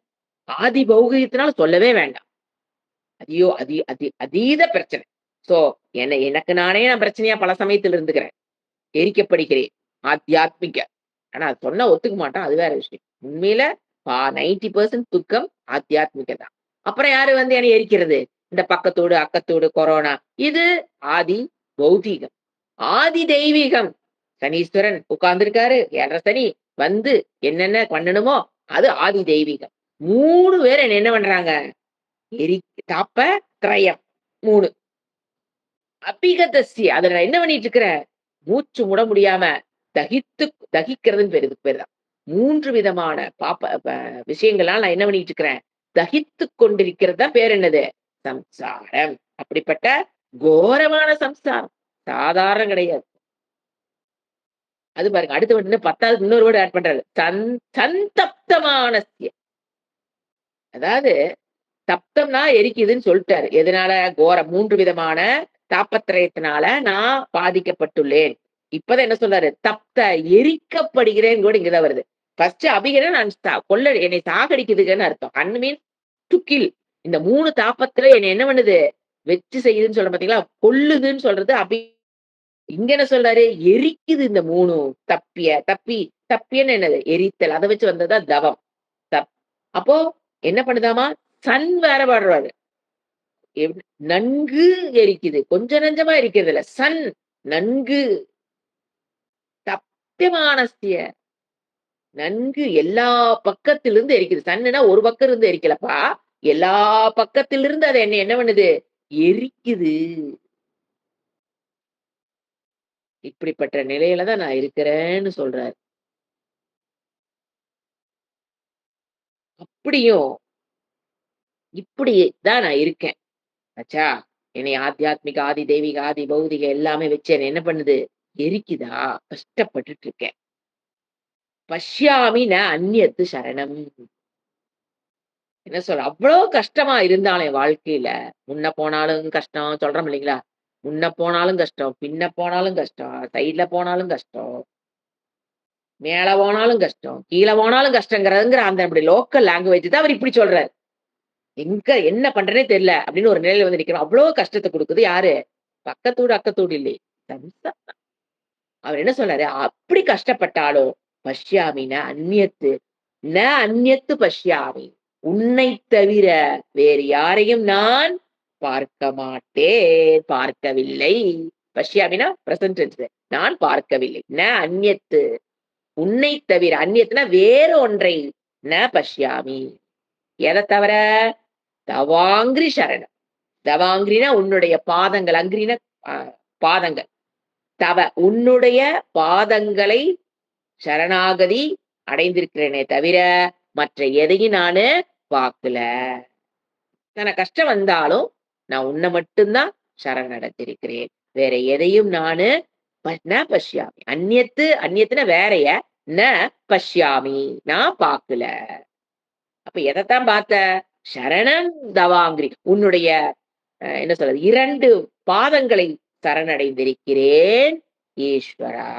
ஆதி பௌகீகத்தினால சொல்லவே வேண்டாம். ஐயோ! அதீத பிரச்சனை. சோ எனக்கு நானே நான் பிரச்சனையா பல சமயத்துல இருந்துக்கிறேன். எரிக்கப்படுகிறேன். ஆத்தியாத்மிக. ஆனா அது சொன்னா ஒத்துக்க மாட்டான். அது வேற விஷயம். உண்மையில 90% துக்கம் ஆத்தியாத்மிக தான். அப்புறம் யாரு வந்து என்னை எரிக்கிறது? இந்த பக்கத்தோடு, அக்கத்தோடு, கொரோனா. இது ஆதி பௌதீகம். ஆதி தெய்வீகம். சனீஸ்வரன் உட்கார்ந்திருக்காரு. 7:30 சனி வந்து என்னென்ன பண்ணணுமோ அது ஆதி தெய்வீகம். 3 பேர் என்ன பண்றாங்க? எரி தாப்ப திரயம் 3. அபிகதஸ்ய. அதுல நான் என்ன பண்ணிட்டு இருக்கிறேன்? மூச்சு முட முடியாம தகிக்கிறதுன்னு பேரு. இதுக்கு பேரு தான். 3 விதமான விஷயங்களால் நான் என்ன பண்ணிட்டு இருக்கிறேன்? தகித்துக் கொண்டிருக்கிறது தான் பேர் என்னது? சம்சாரம். அப்படிப்பட்ட கோரமான சம்சாரம். சாதாரணம் கிடையாது. அது பாருங்க. அடுத்த வேர்டு 10வது இன்னொரு வேர்டு ஆட் பண்றாரு. சந்தப்தமானஸ்ய. அதாவது தப்தம்னா எரிக்குதுன்னு சொல்லிட்டாரு. எதனால? 3 விதமான தாப்பத்திரயத்தினால நான் பாதிக்கப்பட்டுள்ளேன். இப்பதான் என்ன சொல்றாரு? எரிக்கப்படுகிறேன் கூட இங்கதான் வருது. ஃபர்ஸ்ட் அபிகனா நான் என்னை சாகடிக்குதுன்னு அர்த்தம். Means to kill. இந்த 3 தாப்பத்துல என்னை என்ன பண்ணுது? வெச்சு செய்யுதுன்னு சொல்ற பாத்தீங்களா? கொல்லுதுன்னு சொல்றது இங்க என்ன சொல்றாரு? எரிக்குது இந்த 3ம். தப்பியன்னு என்னது? எரித்தல். அத வச்சு வந்ததா தவம். அப்போ என்ன பண்ணுதாமா? சன் வேற பாடுறாரு. நன்கு எரிக்குது. கொஞ்சம் நஞ்சமா எரிக்கிறது இல்ல. சன் நன்கு தப்யமானஸ்ய. நன்கு எல்லா பக்கத்திலிருந்து எரிக்குது. சன்னுனா ஒரு பக்கம் இருந்து எரிக்கலப்பா. எல்லா பக்கத்திலிருந்து அது என்ன பண்ணுது? எரிக்குது. இப்படிப்பட்ட நிலையில தான் நான் இருக்கிறேன்னு சொல்றாரு. அப்படியும் இப்படி தான் நான் இருக்கேன். ஆச்சா? என்னைய ஆத்தியாத்மிக, ஆதி தெய்வீக, ஆதி பௌதிக எல்லாமே வச்சு என்ன பண்ணுது? எரிக்குதா? கஷ்டப்பட்டுட்டு இருக்கேன். பஷ்யாமி அந்நியத்து சரணம். என்ன சொல்ற? அவ்ளோ கஷ்டமா இருந்தாலும் என் வாழ்க்கையில, முன்ன போனாலும் கஷ்டம் சொல்றோம் இல்லைங்களா? முன்ன போனாலும் கஷ்டம், பின்ன போனாலும் கஷ்டம், சைட்ல போனாலும் கஷ்டம், மேல போனாலும் கஷ்டம், கீழ போனாலும் கஷ்டங்கிறதுங்கிற அந்த அப்படி லோக்கல் லாங்குவேஜ் தான் அவர் இப்படி சொல்றாரு. என்ன பண்றேன்னே தெரியல அப்படின்னு ஒரு நிலையில வந்து நிக்கிறோம். அவ்ளோ கஷ்டத்த குடுக்குது யாரு? பக்கத்தூடு, அக்கத்தூடு இல்லையே. சம்சாரம். அவர் என்ன சொல்றாரு? அப்படி கஷ்டப்பட்டாலும் பஷ்யாமின அந்நியத்து அந்நியத்து பஷ்யாமி. உன்னை தவிர வேறு யாரையும் நான் பார்க்க மாட்டேன். பார்க்கவில்லை. பஷ்யாமினா பிரசன்ட் டென்ஸ். நான் பார்க்கவில்லை. அந்நியத்து. உன்னை தவிர அந்நியத்துனா வேறு ஒன்றை பஷ்யாமி. எதை தவிர? தவாங்கிரி சரணம். தவாங்கிரினா உன்னுடைய பாதங்கள். அங்கிரினா பாதங்கள். உன்னுடைய பாதங்களை சரணாகதி அடைந்திருக்கிறேனே தவிர மற்ற எதையும் நானு பார்க்கல. கஷ்டம் வந்தாலும் நான் உன்னை மட்டும்தான் சரணடைஞ்சிருக்கிறேன். வேற எதையும் நானு ந பஷ்யாமி. அந்நியத்துனா வேறைய, ந பஷ்யாமி, நான் பார்க்கல. அப்ப எதைத்தான் பார்த்த? சரணம் தவாங்கிரி, உன்னுடைய என்ன சொல்றது, 2 பாதங்களை சரணடைந்திருக்கிறேன் ஈஸ்வரா.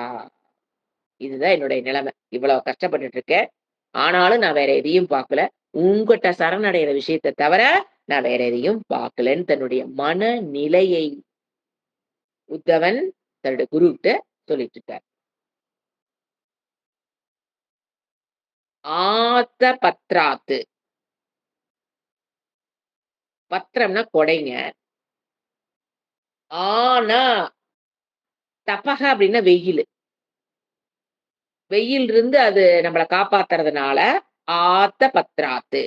இதுதான் என்னுடைய நிலைமை. இவ்வளவு கஷ்டப்பட்டுட்டு இருக்கேன். ஆனாலும் நான் வேற எதையும் பார்க்கல. உன்கிட்ட சரணடைகிற விஷயத்த தவிர நான் வேற எதையும் பார்க்கலன்னு தன்னுடைய மனநிலையை உத்தவன் தன்னுடைய குருகிட்ட சொல்லிட்டு இருக்கார். ஆத்த பத்ராத்து. பத்திரம்னா கொடைங்க. ஆனா தபக அப்படின்னா வெயில். வெயில் இருந்து அது நம்மள காப்பாத்துறதுனால ஆத்த பத்ராத்து.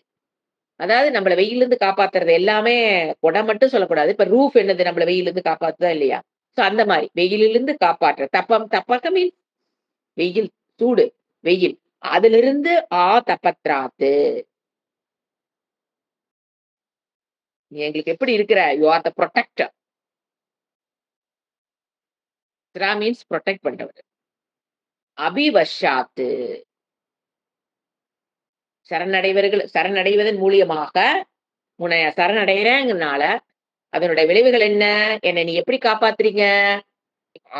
அதாவது நம்மள வெயில்ல இருந்து காப்பாத்துறது எல்லாமே கொடை மட்டும் சொல்லக்கூடாது. இப்ப ரூஃப் என்னது, நம்மள வெயில்ல இருந்து காப்பாத்துதா இல்லையா? சோ அந்த மாரி வெயிலிலிருந்து காப்பாற்ற. தப்பக மீன்ஸ் வெயில், சூடு, வெயில். அதிலிருந்து தபத்ராத்து. நீ எங்களுக்கு எப்படி இருக்கிற? You are the protector. திரா மீன்ஸ் புரொடெக்ட் பண்றவர். அபிவஷாத்து. சரணடைவதன் மூலியமாக உன்னை சரணடைகிறேங்கனால அதனுடைய விளைவுகள் என்ன? என்னை நீ எப்படி காப்பாத்துறீங்க?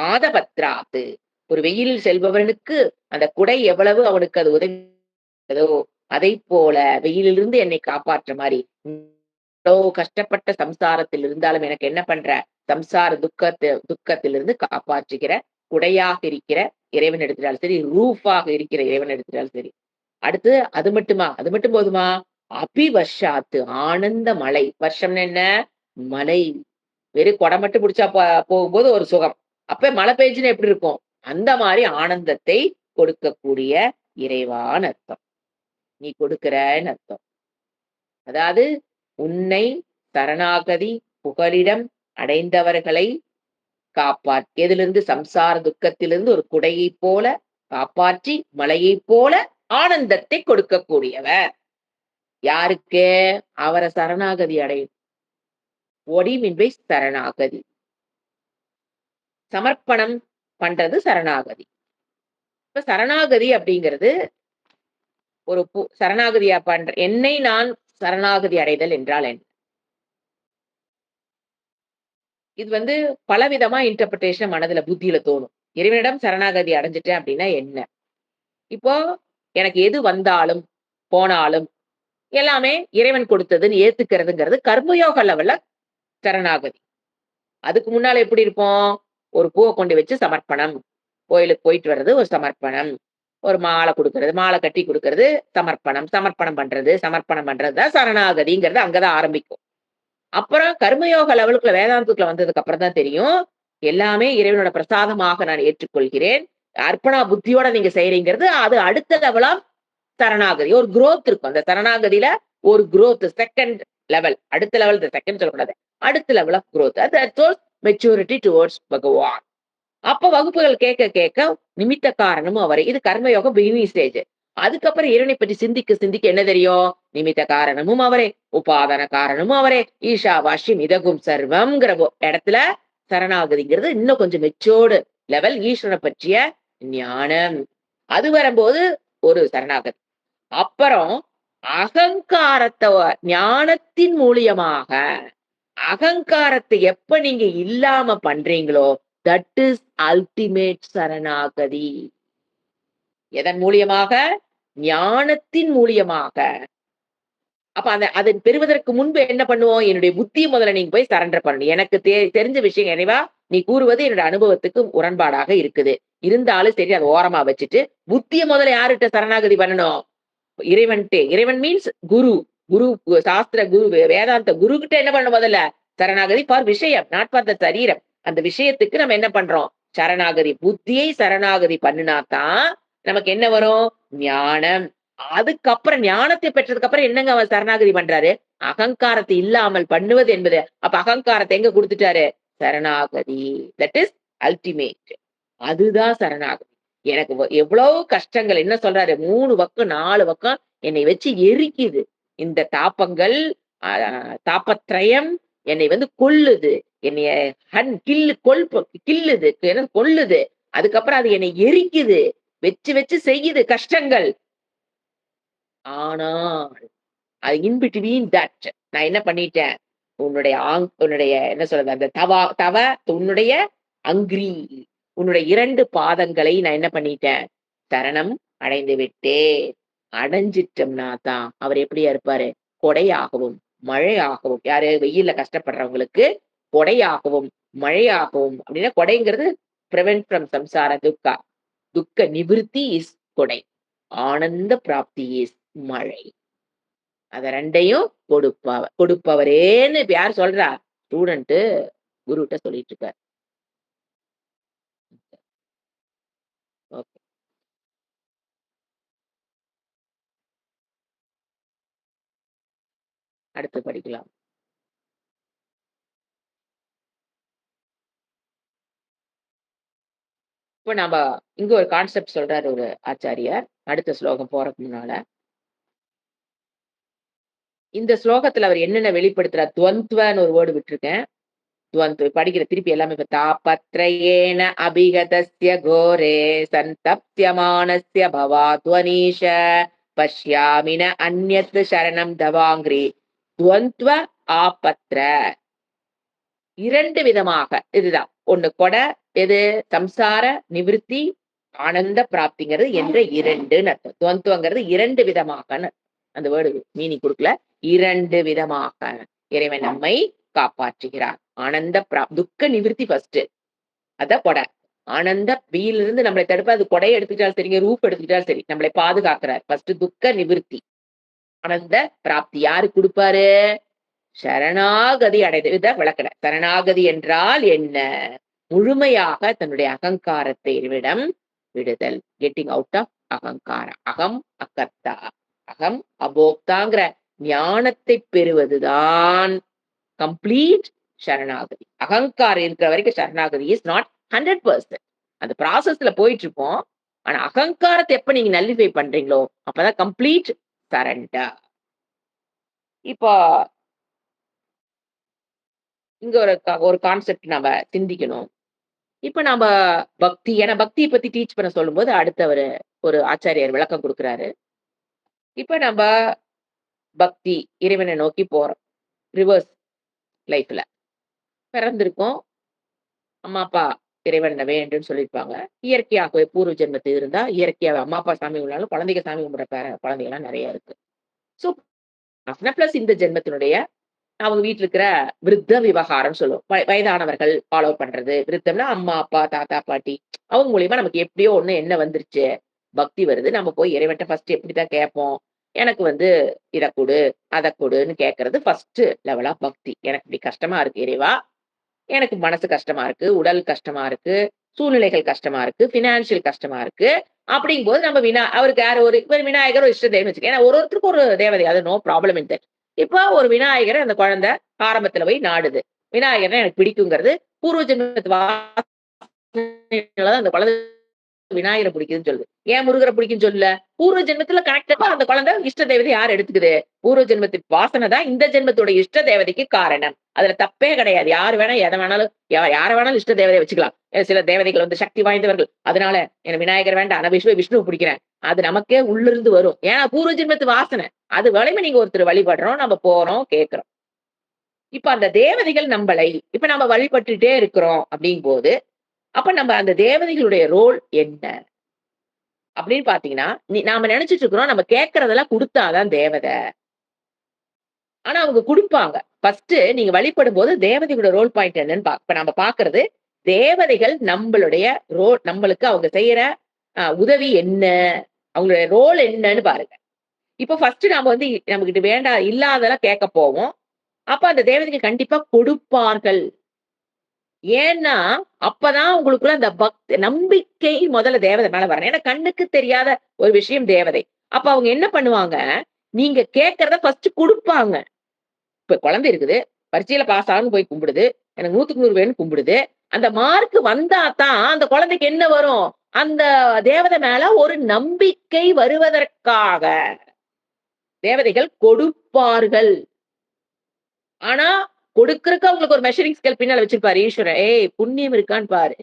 ஆதபத்ராத்து. ஒரு வெயிலில் செல்பவனுக்கு அந்த குடை எவ்வளவு அவனுக்கு அது உதவியதோ, அதைப் போல வெயிலிலிருந்து என்னை காப்பாற்ற மாரி, இவ்வளோ கஷ்டப்பட்ட சம்சாரத்தில் இருந்தாலும் எனக்கு என்ன பண்ற? சம்சார துக்கத்திலிருந்து காப்பாற்றுகிற குடையாக இருக்கிற இறைவன் எடுத்துட்டாலும் சரி, ரூஃபாக இருக்கிற இறைவன் எடுத்துட்டாலும் சரி. அடுத்து அது மட்டுமா? அது மட்டும் போதுமா? அபிவர்ஷாத்து, ஆனந்த மழை. வருஷம்னு என்ன? மழை. வெறும் கொடை மட்டும் பிடிச்சா போகும்போது ஒரு சுகம். அப்ப மழை பெய்ஞ்சுன்னா எப்படி இருக்கும்? அந்த மாரி ஆனந்தத்தை கொடுக்கக்கூடிய இறைவான்னு அர்த்தம். நீ கொடுக்கிறன்னு அர்த்தம். அதாவது உன்னை சரணாகதி புகலிடம் அடைந்தவர்களை எதிலிருந்து? சம்சார துக்கத்திலிருந்து ஒரு குடையைப் போல காப்பாற்றி மலையைப் போல ஆனந்தத்தை கொடுக்கக்கூடியவர். யாருக்கு? அவரை சரணாகதி அடையும். what do you mean by சரணாகதி? சமர்ப்பணம் பண்றது சரணாகதி. இப்ப சரணாகதி அப்படிங்கிறது ஒரு சரணாகதியா பண்ற என்னை நான் சரணாகதி அடைதல் என்றால் என்ன? இது பலவிதமா இன்டர்பிரேஷன் மனதுல புத்தியில தோணும். இறைவனிடம் சரணாகதி அடைஞ்சிட்டேன் அப்படின்னா என்ன? இப்போ எனக்கு எது வந்தாலும் போனாலும் எல்லாமே இறைவன் கொடுத்ததுன்னு ஏத்துக்கிறதுங்கிறது கர்மயோக லெவல்ல சரணாகதி. அதுக்கு முன்னால எப்படி இருப்போம்? ஒரு பூவை கொண்டு வச்சு சமர்ப்பணம், கோயிலுக்கு போயிட்டு வர்றது ஒரு சமர்ப்பணம், ஒரு மாலை கொடுக்கறது, மாலை கட்டி கொடுக்கறது சமர்ப்பணம், சமர்ப்பணம் பண்றதுதான் சரணாகதிங்கிறது அங்கதான் ஆரம்பிக்கும். அப்புறம் கர்மயோக லெவலுக்குள்ள வேதாந்தத்துக்குள்ள வந்ததுக்கு அப்புறம் தான் தெரியும், எல்லாமே இறைவனோட பிரசாதமாக நான் ஏற்றுக்கொள்கிறேன், அர்ப்பணா புத்தியோட நீங்க செய்யறீங்கிறது. அது அடுத்த லெவலா சரணாகதி. ஒரு குரோத் இருக்கும் அந்த சரணாகதியில. ஒரு குரோத் செகண்ட் லெவல். அடுத்த லெவல் செகண்ட் சொல்லக்கூடாது, அடுத்த level of growth. Maturity towards Bhagavan. அப்ப வகுப்புகள் கேட்க கேட்க நிமித்த காரணமும் அவரே. இது கர்மயோகம் பிகினிங் ஸ்டேஜ். அதுக்கப்புறம் இறைவனை பற்றி சிந்திக்க என்ன தெரியும்? நிமித்த காரணமும் அவரே, உபாதான காரணமும் அவரே, ஈஷாவாஷ்யம் இதகும் சர்வம்ங்கிற இடத்துல சரணாகதிங்கிறது இன்னும் கொஞ்சம் மெச்சோர்டு லெவல். ஈஸ்வரனை பற்றிய ஞானம். அது வரும்போது ஒரு சரணாகதி. அப்புறம் அகங்காரத்தை ஞானத்தின் மூலியமாக, அகங்காரத்தை எப்ப நீங்க இல்லாம பண்றீங்களோ, தட் இஸ் அல்டிமேட் சரணாகதி. எதன் மூலியமாக? ஞானத்தின் மூலியமாக. அப்ப அதை பெறுவதற்கு முன்பு என்ன பண்ணுவோம்? என்னுடைய புத்தியை முதல்ல நீங்க போய் சரண்டர் பண்ணணும். எனக்கு தெரிஞ்ச விஷயம் இறைவா நீ கூறுவது என்னோட அனுபவத்துக்கு முரண்பாடாக இருக்குது, இருந்தாலும் சரி அதை ஓரமா வச்சுட்டு புத்தியை முதல்ல யாருகிட்ட சரணாகதி பண்ணணும்? இறைவன்ட்டே. இறைவன் மீன்ஸ் குரு. சாஸ்திர குரு, வேதாந்த குரு கிட்ட என்ன பண்ண முதல்ல? சரணாகதி ஃபார் விஷயம், நாட் ஃபார் த சரீரம். அந்த விஷயத்துக்கு நம்ம என்ன பண்றோம்? சரணாகதி. புத்தியை சரணாகதி பண்ணினாதான் நமக்கு என்ன வரும்? ஞானம். அதுக்கப்புறம் ஞானத்தை பெற்றதுக்கு அப்புறம் என்னங்க அவர் சரணாகதி பண்றாரு? அகங்காரத்தை இல்லாமல் பண்ணுவது என்பது. அப்ப அகங்காரத்தை எங்க கொடுத்துட்டாரு? சரணாகதி. That is ultimate. அதுதான் சரணாகதி. எனக்கு எவ்வளவு கஷ்டங்கள், என்ன சொல்றாரு, 3 பக்கம் 4 பக்கம் என்னை வச்சு எரிக்குது இந்த தாபங்கள், தாபத்ரயம் என்னை வந்து கொல்லுது. என்னைய கில்லுது. கொல்லுது. அதுக்கப்புறம் அது என்னை எரிக்குது. வச்சு வச்சு செய்யுது கஷ்டங்கள். ஆனால் அது இன் பிட்வீன் தட் நான் என்ன பண்ணிட்டேன்? உன்னுடைய என்ன சொல்றது? அந்த உன்னுடைய அங்கிரி உன்னுடைய 2 பாதங்களை நான் என்ன பண்ணிட்டேன்? சரணம் அடைந்து விட்டேன். அடைஞ்சிட்டோம்னா தான் அவர் எப்படியா இருப்பாரு? கொடையாகவும், மழையாகவும் யாரு வெயில்ல கஷ்டப்படுறவங்களுக்கு கொடையாகவும், மழையாகவும் அப்படின்னா கொடைங்கிறது பிரிவென்ட் ஃப்ரம் சம்சார துக்கா. துக்க நிவிருத்தி இஸ் கொடை. ஆனந்த பிராப்தி இஸ் மழை. அத 2யும் கொடுப்பவரேன்னு இப்ப யார் சொல்றா? ஸ்டூடண்ட் குருட்ட சொல்லிட்டு இருக்காரு. ஓகே. அடுத்து படிக்கலாம். இப்ப நாம இங்க ஒரு கான்செப்ட் சொல்றாரு ஒரு ஆச்சாரியார். அடுத்த ஸ்லோகம் போறதுக்கு முன்னால. இந்த ஸ்லோகத்துல அவர் என்னென்ன வெளிப்படுத்துறார்? துவந்த்வன்னு ஒரு வேர்ட் விட்டுருக்கேன். துவந்த்வ படிக்கிற திருப்பி எல்லாமே இப்ப தாபத்ரயேன அபிகதஸ்ய கோரே சந்தப்யமானஸ்ய பவாத்வனீஷ பஷ்யாமின அந்யத் சரணம் தவாங்கிரி துவந்த்வ ஆபத்ர 2 விதமாக இதுதான். ஒண்ணு கொடை எது சம்சார நிவிருத்தி ஆனந்த பிராப்திங்கிறது என்ற 2ன்னு அர்த்தம். துவந்துவங்கிறது 2 விதமாக அந்த வேர்டு மீனிங் கொடுக்கல. 2 விதமாக இறைவன் நம்மை காப்பாற்றுகிறார். ஆனந்த துக்க நிவிருத்தி ஃபர்ஸ்ட் அதான் கொடை. ஆனந்த இருந்து நம்மளை தடுப்ப அது கொடையை எடுத்துக்கிட்டாலும் சரிங்க ரூப் எடுத்துக்கிட்டாலும் சரி நம்மளை பாதுகாக்கிறார். ஃபர்ஸ்ட் துக்க நிவிருத்தி ஆனந்த பிராப்தி யாரு கொடுப்பாரு? சரணாகதி அடைந்து இத விளக்கல. சரணாகதி என்றால் என்ன? முழுமையாக தன்னுடைய அகங்காரத்தை விடுதல். கெட்டிங் அவுட் ஆஃப் அகங்கார. அகம் அகர்த்தா, அகம் அபோக்தாங்கிற ஞானத்தை பெறுவதுதான் கம்ப்ளீட் சரணாகதி. அகங்காரம் இருக்கிற வரைக்கும் சரணாகதி இஸ் நாட் 100%. அந்த ப்ராசஸ்ல போயிட்டு இருப்போம். ஆனா அகங்காரத்தை எப்ப நீங்க நல்லிஃபை பண்றீங்களோ அப்பதான் கம்ப்ளீட் சரண்டர். இப்போ இங்க ஒரு கான்செப்ட் நாம சிந்திக்கணும். இப்ப நாம பக்தி ஏன்னா பக்தியை பத்தி டீச் பண்ண சொல்லும்போது அடுத்தவர் ஒரு ஆச்சாரியர் விளக்கம் கொடுக்கிறாரு. இப்ப நம்ம பக்தி இறைவனை நோக்கி போறோம். ரிவர்ஸ் லைஃப்ல பிறந்திருக்கோம். அம்மா அப்பா இறைவனை வேண்டுன்னு சொல்லியிருப்பாங்க. இயற்கையாகவே பூர்வ ஜென்மத்து இருந்தா இயற்கையாவே அம்மா அப்பா சாமி கும்பிடாலும் குழந்தைங்க சாமி கும்பிடுற குழந்தைகள்லாம் நிறைய இருக்கு. சோ பிளஸ் இந்த ஜென்மத்தினுடைய அவங்க வீட்டுல இருக்கிற விருத்த விவகாரம் சொல்லுவோம். வயதானவர்கள் ஃபாலோ பண்றது. விருத்தம்னா அம்மா அப்பா தாத்தா பாட்டி அவங்க மூலியமா நமக்கு எப்படியோ ஒண்ணு என்ன வந்துருச்சு பக்தி வருது. நம்ம போய் இறைவன்ட்ட ஃபர்ஸ்ட் எப்படிதான் கேட்போம்? எனக்கு வந்து இத கொடு அதை கொடுன்னு கேட்கறது ஃபர்ஸ்ட் லெவல் ஆஃப் பக்தி. எனக்கு இப்படி கஷ்டமா இருக்கு இறைவா, எனக்கு மனசு கஷ்டமா இருக்கு, உடல் கஷ்டமா இருக்கு, சூழ்நிலைகள் கஷ்டமா இருக்கு, பினான்சியல் கஷ்டமா இருக்கு. அப்படிங்கும்போது நம்ம அவருக்கு யார் ஒரு விநாயகர் ஒரு இஷ்ட தெய்வம் வச்சுக்கேன். ஒருத்தருக்கு ஒரு தேவதை, அது நோ ப்ராப்ளம் இன் தட். இப்ப ஒரு விநாயகரை அந்த குழந்தை ஆரம்பத்துல போய் நாடுது. விநாயகரை எனக்கு பிடிக்குங்கிறது பூர்வ ஜென்மத்து அந்த குழந்தை விநாயகரை பிடிக்குதுன்னு சொல்லுது. ஏன் முருகரை பிடிக்குன்னு சொல்லல? பூர்வ ஜென்மத்துல கனெக்டடா அந்த குழந்தை இஷ்ட தேவதை யார் எடுத்துக்குது? பூர்வ ஜென்மத்து வாசனை தான் இந்த ஜென்மத்தோட இஷ்ட தேவதைக்கு காரணம். அதுல தப்பே கிடையாது. யாரு வேணா எதை வேணாலும் யார வேணாலும் இஷ்ட தேவதையை வச்சுக்கலாம். சில தேவதைகள் வந்து சக்தி வாய்ந்தவர்கள். அதனால எனக்கு விநாயகர் வேண்டாம், ஆனா விஷ்ணு பிடிக்கிறேன். அது நமக்கே உள்ளிருந்து வரும். ஏன்னா பூர்வ ஜென்மத்து வாசனை. அது வலிமை. நீங்க ஒருத்தர் வழிபடுறோம், நம்ம போறோம், கேட்கிறோம். இப்ப அந்த தேவதைகள் நம்மளை இப்ப நம்ம வழிபட்டுட்டே இருக்கிறோம் அப்படிங்கும் போது அப்ப நம்ம அந்த தேவதைகளுடைய ரோல் என்ன அப்படின்னு பாத்தீங்கன்னா, நாம நினைச்சிட்டு இருக்கிறோம் நம்ம கேட்கறதெல்லாம் கொடுத்தாதான் தேவதை. ஆனா அவங்க குடுப்பாங்க. ஃபர்ஸ்ட் நீங்க வழிபடும் போது தேவதைகளோட ரோல் பாயிண்ட் என்னன்னு இப்ப நம்ம பாக்குறது தேவதைகள் நம்மளுடைய ரோல், நம்மளுக்கு அவங்க செய்யற உதவி என்ன, அவங்களுடைய ரோல் என்னன்னு பாருங்க. இப்ப ஃபர்ஸ்ட் நாம வந்து நம்மகிட்ட வேண்டாம் இல்லாதெல்லாம் கேட்க போவோம். அப்ப அந்த தேவதைகள் கண்டிப்பா கொடுப்பார்கள். ஏன்னா அப்பதான் உங்களுக்குள்ள அந்த நம்பிக்கை முதல்ல தேவதை மேல வரணும். ஏன்னா கண்ணுக்கு தெரியாத ஒரு விஷயம் தேவதை. அப்ப அவங்க என்ன பண்ணுவாங்க? நீங்க கேட்கறத ஃபர்ஸ்ட் குடுப்பாங்க. இப்ப குழந்தை இருக்குது, பரீட்சையில பாஸ் ஆகணும்னு போய் கும்பிடுது. எனக்கு 100க்கு 100 வேணும்னு கும்பிடுது. அந்த மார்க் வந்தா தான் அந்த குழந்தைக்கு என்ன வரும்? அந்த தேவதை மேல ஒரு நம்பிக்கை வருவதற்காக தேவதைகள் கொடுப்பார்கள். ஆனா கொடுக்கறக்கு அவங்களுக்கு ஒரு மெஷரிங் ஸ்கேல் பின்னால வச்சிருப்பாரு ஈஸ்வரன். ஏய் புண்ணியம் இருக்கான்னு பாரு.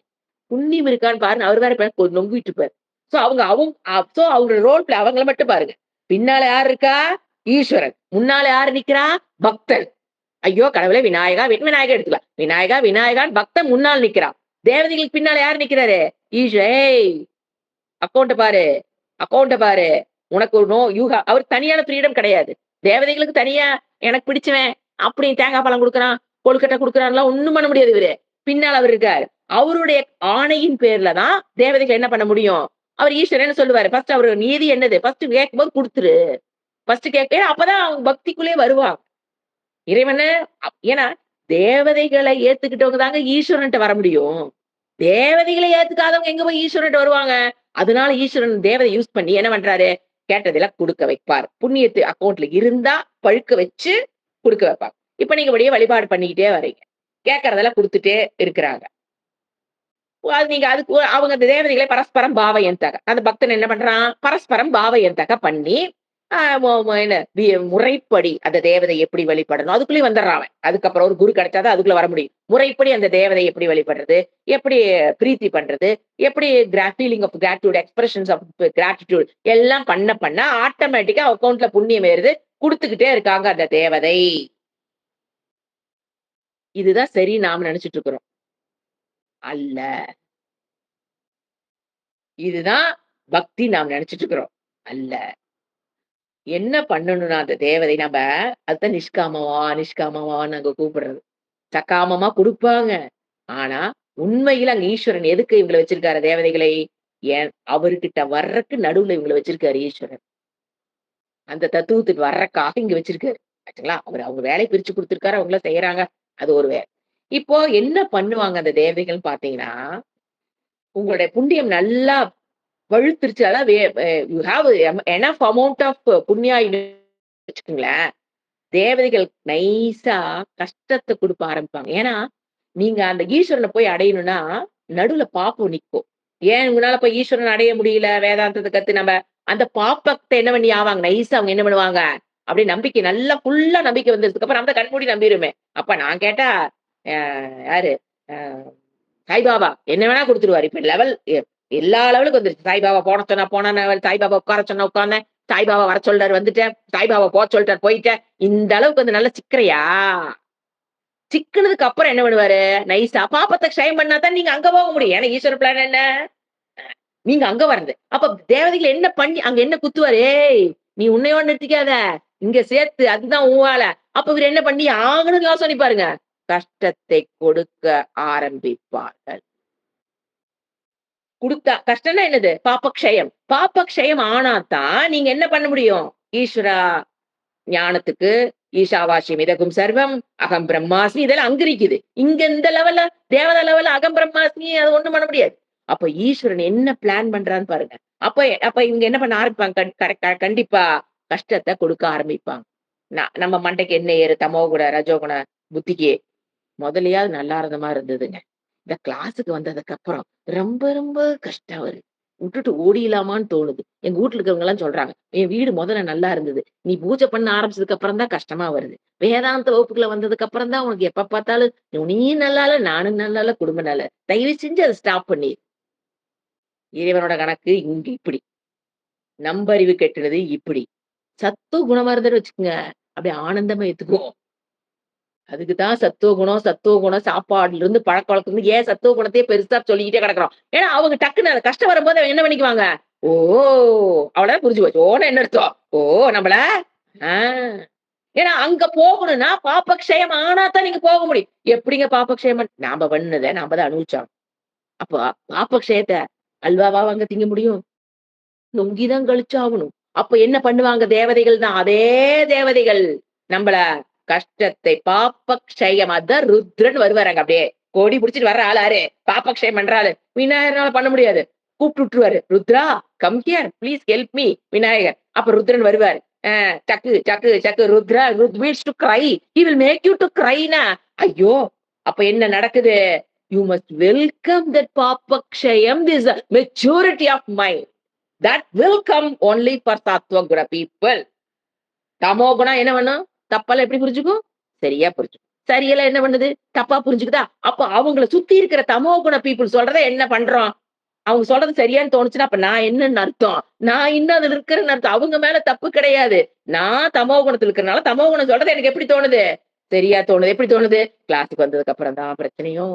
புண்ணியம் இருக்கான்னு பாருன்னு அவர் வேற நொங்கிட்டு இருப்பாரு. சோ அவங்க ரோல் பிளே அவங்கள மட்டும் பாருங்க. பின்னால யார் இருக்கா? ஈஸ்வரன். முன்னால யாரு நிக்கிறா? பக்தன். ஐயோ கடவுளே விநாயகா, விநாயகா எடுத்துக்கலாம். விநாயகா, விநாயகான்னு பக்தன் முன்னால் நிக்கிறான். தேவதைகளுக்கு பின்னால யார் நிக்கிறாரு? ஏய் அக்கவுண்ட்ட பாரு, அக்கவுண்ட்ட பாரு. உனக்கு ஒரு அவருக்கு தனியான ஃப்ரீடம் கிடையாது. தேவதைகளுக்கு தனியா எனக்கு பிடிச்சவன் அப்படி தேங்காய் பழம் குடுக்குறான், கொழுக்கட்டை குடுக்குறான்லாம் ஒண்ணும் பண்ண முடியாது இவரு. பின்னால அவர் இருக்காரு. அவருடைய ஆணையின் பேர்ல தான் தேவதைகள் என்ன பண்ண முடியும்? அவர் ஈஸ்வரன்னு சொல்லுவாரு. ஃபர்ஸ்ட் அவரு நீதி என்னது? ஃபர்ஸ்ட் கேட்கும்போது குடுத்துரு. ஃபர்ஸ்ட் ஏன்னா அப்பதான் அவங்க பக்திக்குள்ளே வருவாங்க. இறைவன ஏன்னா தேவதைகளை ஏத்துக்கிட்டவங்க தாங்க ஈஸ்வரன்ட்ட வர முடியும். தேவதைகளை ஏத்துக்காதவங்க எங்க போய் ஈஸ்வரன்ட்ட வருவாங்க? அதனால ஈஸ்வரன் தேவதை யூஸ் பண்ணி என்ன பண்றாரு? கேட்டதெல்லாம் குடுக்க வைப்பார். புண்ணியத்து அக்கவுண்ட்ல இருந்தா பழுக்க வச்சு குடுக்க வைப்பாங்க. இப்ப நீங்க அப்படியே வழிபாடு பண்ணிக்கிட்டே வரீங்க. கேட்கறதெல்லாம் குடுத்துட்டே இருக்கிறாங்க. அது நீங்க அதுக்கு அவங்க அந்த தேவதைகளை பரஸ்பரம் பாவயந்தக. அந்த பக்தன் என்ன பண்றான்? பரஸ்பரம் பாவயந்தக பண்ணி அ மொ மொ என்ன முறைப்படி அந்த தேவதை எப்படி வழிபடணும்? அதுக்குள்ளயும் வந்துடுறான் அவன். அதுக்கப்புறம் ஒரு குரு கிடைச்சா தான் அதுக்குள்ள வர முடியும். முறைப்படி அந்த தேவதை எப்படி வழிபடுறது? எப்படி பிரீத்தி பண்றது? எப்படி feeling of gratitude, expressions of gratitude எல்லாம் பண்ண ஆட்டோமேட்டிக்கா அக்கவுண்ட்ல புண்ணியம் ஏறுது. குடுத்துக்கிட்டே இருக்காங்க அந்த தேவதை. இதுதான் சரி நாம நினைச்சுட்டு இருக்கிறோம். அல்ல. இதுதான் பக்தி நாம் நினைச்சுட்டு இருக்கிறோம். அல்ல. என்ன பண்ணணும்னா அந்த தேவதை அதுதான் நிஷ்காமமான்னு நாங்க கூப்பிடுறது. சகாமமா குடுப்பாங்க. ஆனா, உண்மையில அங்க ஈஸ்வரன் எதுக்கு இவங்கள வச்சிருக்காரு தேவதைகளை? ஏன் அவர்கிட்ட வர்றக்கு நடுவுல இவங்கள வச்சிருக்காரு ஈஸ்வரன். அந்த தத்துவத்துக்கு வர்றக்காக இங்க வச்சிருக்காரு. ஆச்சுங்களா? அவங்க வேலைய பிரிச்சு குடுத்திருக்காரு. அவங்கள செய்யறாங்க. அது ஒரு வேலை. இப்போ என்ன பண்ணுவாங்க அந்த தேவதைகள்ன்னு பார்த்தீங்கன்னா, உங்களுடைய புண்ணியம் நல்லா வழுத்துருச்சு. அதான் you have enough amount of punya வச்சுக்கோங்களேன். தேவதைகள் நைஸா கஷ்டத்த குடுக்க ஆரம்பிப்பாங்க. ஏன்னா, நீங்க அந்த ஈஸ்வரன போய் அடையணும்னா, நடுவுல பாப்பம் நிக்கும். ஏன் உங்கனால போய் ஈஸ்வரன அடைய முடியல? வேதாந்தத்த கத்து அந்த பாப்பத்த என்ன பண்ணி ஆவாங்க? நைஸா அவங்க என்ன பண்ணுவாங்க? அப்படியே நம்பிக்கை நல்லா ஃபுல்லா நம்பிக்கை வந்ததுக்கு அப்புறம் நம்ம கண்மூடி நம்பிருமே. அப்ப நான் கேட்டா, அ யாரு? அ சாய்பாபா என்ன வேணா குடுத்துருவாரு. இப்ப எல்லா லெவலுக்கு வந்துருச்சு. சாய்பாபா போன சொன்னா போனேன். சாய்பாபா உட்கார சொன்னா உட்கார்ந்தேன். சாய்பாபா வர சொல்றாரு வந்துட்டேன். சாய்பாபா சொல்லிட்டாரு போயிட்டேன். இந்த அளவுக்கு வந்து நல்லா சிக்கிறையா? சிக்குனதுக்கு அப்புறம் என்ன பண்ணுவாரு? நைஸா பாப்பத்த க்ஷயம் பண்ணா தான் நீங்க அங்க போக முடியும். ஏன்னா ஈஸ்வர பிளான் என்ன? நீங்க அங்க வரது. அப்ப தேவதைகள் என்ன பண்ணி அங்க என்ன குத்துவாரு? "ஏய்! நீ உன்னையோட நிறுத்திக்காத. இங்க சேர்த்து அதுதான் உன் வேல." அப்ப இவரு என்ன பண்ணி ஆகணும்னு யோசனை பாருங்க. கஷ்டத்தை கொடுக்க ஆரம்பிப்பார்கள். குடுத்தா கஷ்டம்னா என்னது? பாபக்ஷயம். பாபக்ஷயம் ஆனா தான் நீங்க என்ன பண்ண முடியும்? ஈஸ்வரா ஞானத்துக்கு ஈஷாவாஸ்யம் இதகும் சர்வம், அகம் பிரம்மாஸ்மி இதெல்லாம் அங்க இருக்குது. இங்க இந்த லெவல்ல தேவதை லெவல்ல அகம் பிரம்மாஸ்மி அது ஒண்ணும் பண்ண முடியாது. அப்ப ஈஸ்வரன் என்ன பிளான் பண்றான்னு பாருங்க. அப்ப அப்ப இவங்க என்ன பண்ண ஆரம்பிப்பாங்க? கண்டிப்பா கஷ்டத்த கொடுக்க ஆரம்பிப்பாங்க. நம்ம மண்டைக்கு என்ன ஏறு தமோ குண, ரஜோ குண புத்திக்கு முதலையாவது நல்லா இருந்த மாரி இருந்ததுங்க. இந்த கிளாஸுக்கு வந்ததுக்கு அப்புறம் ரொம்ப ரொம்ப கஷ்டம் வருது. விட்டுட்டு ஓடிடலாமான்னு தோணுது. எங்க வீட்ல இருக்கிறவங்கலாம் சொல்றாங்க. என் வீடு முதல்ல நல்லா இருந்தது. நீ பூஜை பண்ண ஆரம்பிச்சதுக்கு அப்புறம் தான் கஷ்டமா வருது. வேதாந்த வகுப்புக்குள்ள வந்ததுக்கு அப்புறம் தான் உனக்கு எப்ப பார்த்தாலும் நீயும் நல்லா இல்ல, நானும் நல்லா இல்ல, குடும்பம் நல்லா இல்ல. தயவு செஞ்சு அத ஸ்டாப் பண்ணிரு. இறைவனோட கணக்கு இங்க இப்படி. நம்பறிவு கெட்டுனது இப்படி. சத்துவ குணமா இருந்தன்னு வச்சுக்கங்க. அப்படியே ஆனந்தமா ஏத்துக்குவோம். அதுக்கு தான் சத்துவ குணம் சாப்பாடுலருந்து பழக்கவழக்கத்துலருந்து ஏன் சத்துவ குணத்தையே பெருசா சொல்லிக்கிட்டே கிடக்குறோம். ஏன்னா அவங்க டக்குனு அந்த கஷ்டம் வரும்போது அவங்க என்ன பண்ணிக்குவாங்க? ஓ! அவ்வளதான் புரிஞ்சு போச்சு. ஓன்னா என்ன அர்த்தம்? ஓ! நம்மள ஆ. ஏன்னா அங்க போகணும்னா பாபக்ஷயம் ஆனா தான் நீங்க போக முடியும். எப்படிங்க பாபக்ஷயம் நாம பண்ணத நாம தான் அனுபவிச்சோம். அப்ப பாபக்ஷயத்த அல்வாவா வாங்க திங்க முடியும்? நொங்கி தான் கழிச்சாகணும். அப்ப என்ன பண்ணுவாங்க தேவதைகள் தான். அதே தேவதைகள் நம்பள கஷ்டத்தை பாப்பக்ஷயம் அதான் ருத்ரன் வருவாருங்க அப்படியே. கொடி புடிச்சிட்டு வர்ற ஆளு யாரு? பாப்பக்ஷயம் பண்ற ஆளு. விநாயகர்னால பண்ண முடியாது. கூப்பிட்டு விட்டுருவாரு. "Rudra come here please help me" Vinayagar. அப்ப ருத்ரன் வருவாரு. சக்கு, சக்கு, சக்கு Rudra needs to cry. He will make you to கிரைன்னா. ஐயோ! அப்ப என்ன நடக்குது? யூ மஸ்ட் வெல்கம் தட் பாப்பக்ஷயம் this maturity of mind. That will come only for sattva guna people. தமோ குணம் என்ன பண்ணும்? தப்பெல்லாம் எப்படி புரிஞ்சுக்கும்? சரியா புரிஞ்சுக்கும். சரியெல்லாம் என்ன பண்ணுது? தப்பா புரிஞ்சுக்குதா? அப்ப அவங்கள சுத்தி இருக்கிற தமோ குண பீப்பிள் சொல்றத என்ன பண்றோம்? அவங்க சொல்றது சரியான்னு தோணுச்சுன்னா, அப்ப நான் என்னன்னு அர்த்தம்? நான் இன்னும் அதுல இருக்கிறேன்னு அர்த்தம். அவங்க மேல தப்பு கிடையாது. நான் தமோ குணத்துல இருக்கிறனால, தமோ குணம் சொல்றது எனக்கு எப்படி தோணுது? சரியா தோணுது. எப்படி தோணுது? கிளாஸ்க்கு வந்ததுக்கு அப்புறம் தான் பிரச்சனையோ?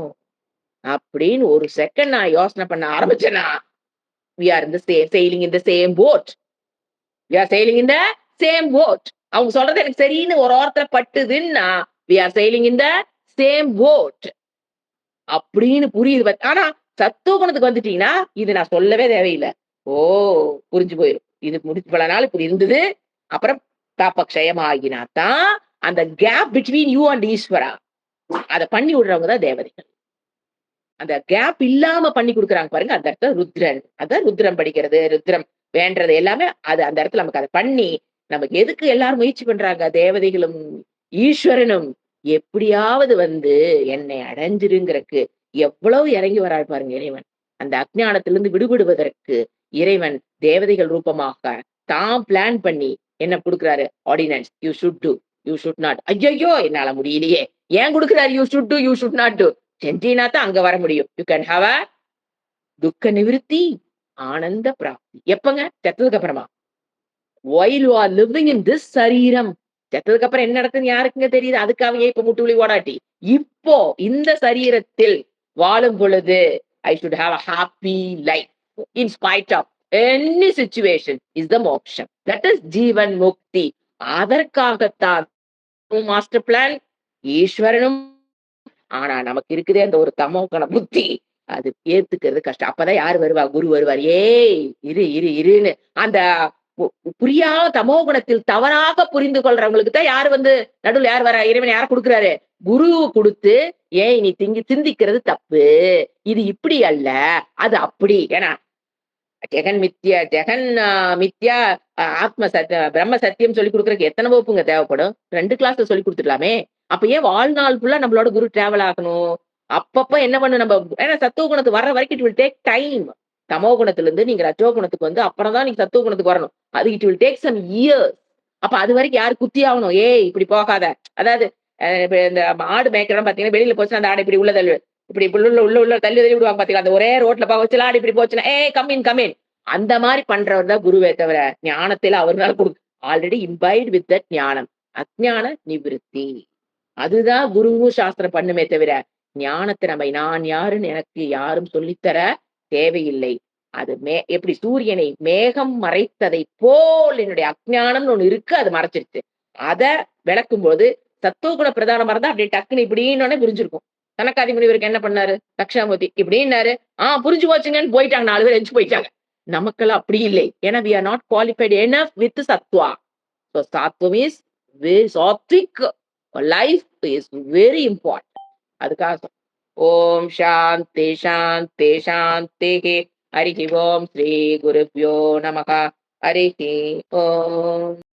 அப்படின்னு ஒரு செகண்ட் நான் யோசனை பண்ண ஆரம்பிச்சேன்னா, we are in the sailing in the same boat. We are sailing in the same boat. அவங்க சொல்றது எனக்கு சரின்னு ஒரு ஓரத்துல பட்டுதுன்னா, we are sailing in the same boat. அப்படின்னு புரியுது ஆனா சத்துவ குணத்துக்கு வந்துட்டீங்கன்னா, இது நான் சொல்லவே தேவையில்ல. ஓ! புரிஞ்சு போயிரும். இது இவ்வளவு நாள் இப்படி இருந்தது. அப்புறம் பாப்ப க்ஷயமாகினா தான், அந்த கேப் பிட்வீன் யூ அண்ட் ஈஸ்வரா அத பண்ணி விடுறவங்க தான் தேவதைகள். அந்த கேப் இல்லாம பண்ணி குடுக்குறாங்க பாருங்க, அந்த இடத்துல ருத்ரன். அதான் ருத்ரம் படிக்கிறது, ருத்ரம் வேண்டறது எல்லாமே அது அந்த இடத்துல நமக்கு அத பண்ணி, நமக்கு எதுக்கு எல்லாரும் முயற்சி பண்றாங்க? தேவதைகளும், ஈஸ்வரனும் எப்படியாவது வந்து என்னை அடைஞ்சிருங்கிறக்கு எவ்வளவு இறங்கி வராரு பாருங்க இறைவன். அந்த அஞ்ஞானத்திலிருந்து விடுபடுவதற்கு இறைவன் தேவதைகள் ரூபமாக தான் பிளான் பண்ணி என்ன குடுக்குறாரு? Ordinance. You should do, you should not. ஐய்யய்யோ! என்னால முடியலையே. ஏன் குடுக்குறாரு? You should do, you should not do. செஞ்சீனா தான் அங்க வர முடியும். யூ கேன் ஹேவ் அ துக்க நிவிருத்தி, ஆனந்த பிராப்தி. எப்பங்க? செத்ததுக்கு அப்புறமா. While you are living in this சரீரம். செத்ததுக்கு அப்புறம் என்ன நடக்குதுன்னு யாருக்குங்க தெரியுது? அதுக்காக ஏன் இப்ப முட்டு வலி ஓடாட்டி? இப்போ இந்த சரீரத்தில் வாழும் பொழுது, I should have a happy life. In spite of any situation is the moksham. That is ஜீவன் முக்தி. அதற்காகத்தான் மாஸ்டர் பிளான் ஈஸ்வரனும். ஆனா நமக்கு இருக்குதே அந்த ஒரு தமோகண புத்தி. அது ஏத்துக்கிறது கஷ்டம். அப்பதான் யாரு வருவா? குரு வருவார். ஏய் இரு, இரு, இருன்னு அந்த பு புரியாத தமோகுணத்தில் தவறாக புரிந்து கொள்றவங்களுக்கு தான் யாரு வந்து நடுவுல யார் வரா? இறைவன் யார குடுக்குறாரு? குரு குடுத்து, ஏய் நீ சிந்திக்கிறது தப்பு. இது இப்படி அல்ல. அது அப்படி. ஏன்னா ஜெகன் மித்யா ஆத்ம பிரம்ம சத்தியம் சொல்லிக் குடுக்குறதுக்கு எத்தன வகுப்புங்க தேவைப்படும்? 2 கிளாஸ்ல சொல்லிக் குடுத்துடலாமே! அப்ப ஏன் வாழ்நாள் ஃபுல்லா நம்மளோட குரு டிராவல் ஆகணும்? அப்பப்ப என்ன பண்ணணும் ஏன்னா சத்துவ குணத்துக்கு வர்ற வரைக்கும் இட் வில் டேக் டைம். தமோ குணத்திலிருந்து நீங்க ரஜோ குணத்துக்கு வந்து அப்புறம் தான் நீங்க சத்துவ குணத்துக்கு வரணும். அது it will take some years. அப்ப அது வரைக்கும் யாரு குத்தி ஆகணும்? ஏய் இப்படி போகாத. அதாவது இப்ப இந்த ஆடு மேய்க்கிறோம் பார்த்தீங்கன்னா, வெளியில போச்சுன்னா அந்த ஆடு இப்படி உள்ள தள்ளு. இப்படி உள்ள உள்ள உள்ள தள்ளி தள்ளி விடுவாங்க பார்த்தீங்களா? அந்த ஒரே ரோட்ல வச்சு ஆடு இப்படி போச்சுன்னா, ஏய் கம் இன் கம் இன். அந்த மாரி பண்றவர் தான் குருவே தவிர, ஞானத்தில அவர்னால ஆல்ரெடி இம்பைட் வித் தட் ஞானம். அஞ்ஞான நிவிருத்தி. அதுதான் குருவும் சாஸ்திரம் பண்ணுமே தவிர, ஞானத்த நான் யாருன்னு எனக்கு யாரும் சொல்லித் தர தேவையில்லை. அது எப்படி சூரியனை மேகம் மறைத்ததைப் போல் என்னுடைய அஞ்ஞானம்னு ஒண்ணு இருக்கு, அது மறைச்சிருச்சு. அத விளக்கும்போது, சத்துவகுண பிரதானமா இருந்தா அப்படியே டக்குன்னு இப்படின்னோனே புரிஞ்சிருக்கும். கனகாதி முனிவருக்கு என்ன பண்ணாரு? தட்சிணாமூர்த்தி இப்படின்னாரு. புரிஞ்சு போச்சுங்கன்னு போயிட்டாங்க. 4 பேர் எந்திரிச்சு போயிட்டாங்க. நமக்கெல்லாம் அப்படி இல்லை. ஏன்னா we are not qualified enough with sattva. So sattvam is very sattvic life is very important. அதுக்காக ஓம் சாந்தி சாந்தி சாந்தி. ஹரிஹி ஓம் ஸ்ரீ குருப்யோ நமக. ஹரிஹி ஓம்.